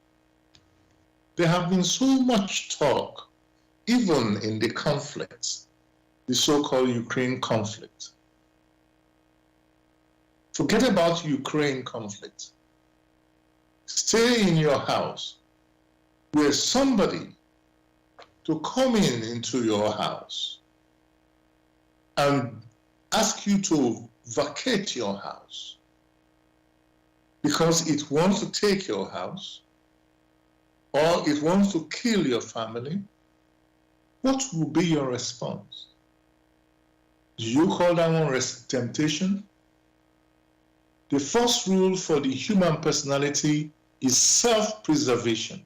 There have been so much talk, even in the conflicts, the so-called Ukraine conflict. Forget about Ukraine conflict. Stay in your house where somebody to come into your house and ask you to vacate your house because it wants to take your house or it wants to kill your family, what will be your response? Do you call that one temptation? The first rule for the human personality is self-preservation.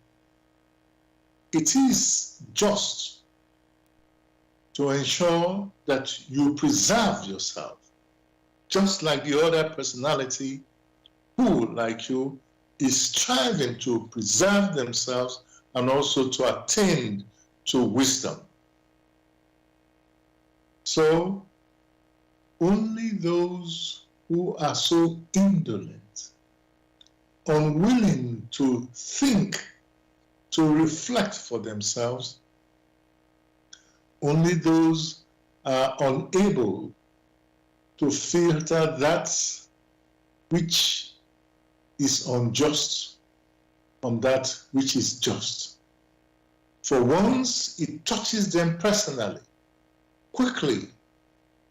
It is just to ensure that you preserve yourself, just like the other personality who, like you, is striving to preserve themselves and also to attain to wisdom. So, only those who are so indolent, unwilling to think, to reflect for themselves, only those are unable to filter that which is unjust from that which is just. For once it touches them personally, quickly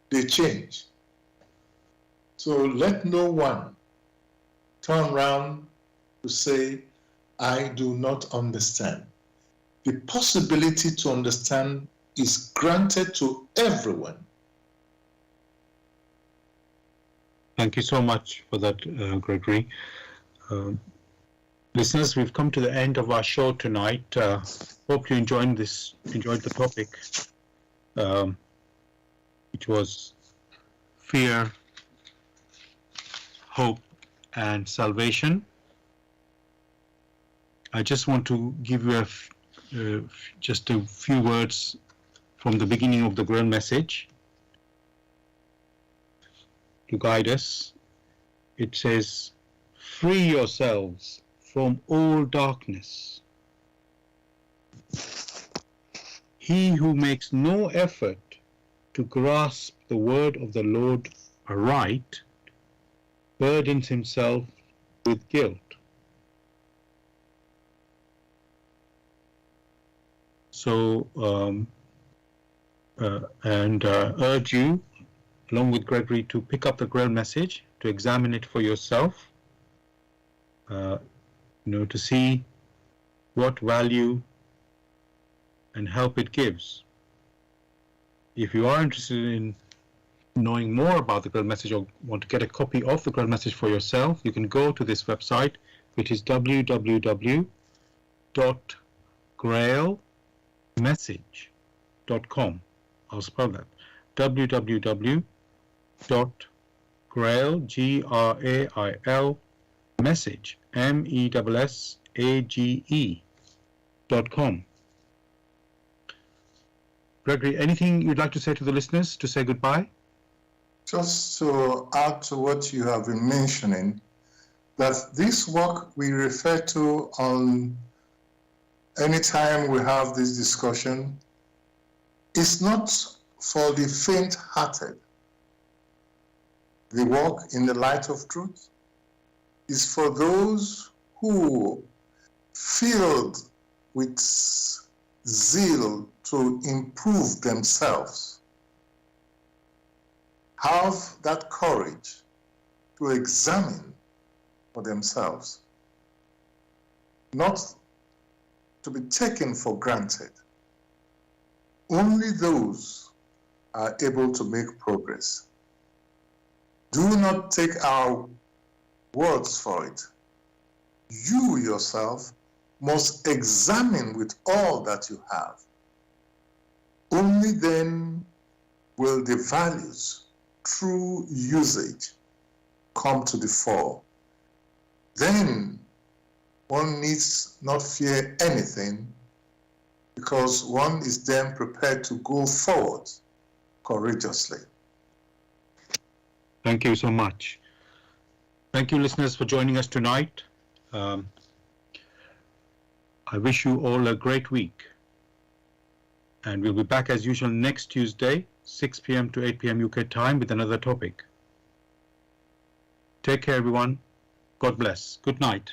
they change. So let no one turn around to say, I do not understand. The possibility to understand is granted to everyone. Thank you so much for that, Gregory. Listeners, we've come to the end of our show tonight. Hope you enjoyed the topic, which was fear, hope, and salvation. I just want to give you just a few words from the beginning of the Grail message to guide us. It says, free yourselves from all darkness. He who makes no effort to grasp the word of the Lord aright burdens himself with guilt. So, urge you, along with Gregory, to pick up the Grail message, to examine it for yourself, to see what value and help it gives. If you are interested in knowing more about the Grail message or want to get a copy of the Grail message for yourself, you can go to this website, which is www.grailmessage.com. I'll spell that. www.grail, Grail, message, message.com. Gregory, anything you'd like to say to the listeners to say goodbye? Just to add to what you have been mentioning, that this work we refer to on any time we have this discussion is not for the faint-hearted. The work in the light of truth is for those who, filled with zeal to improve themselves, have that courage to examine for themselves, not to be taken for granted. Only those are able to make progress. Do not take our words for it. You yourself must examine with all that you have. Only then will the values, true usage, come to the fore. Then one needs not fear anything, because one is then prepared to go forward courageously. Thank you so much. Thank you, listeners, for joining us tonight. I wish you all a great week. And we'll be back as usual next Tuesday, 6 p.m. to 8 p.m. UK time with another topic. Take care, everyone. God bless. Good night.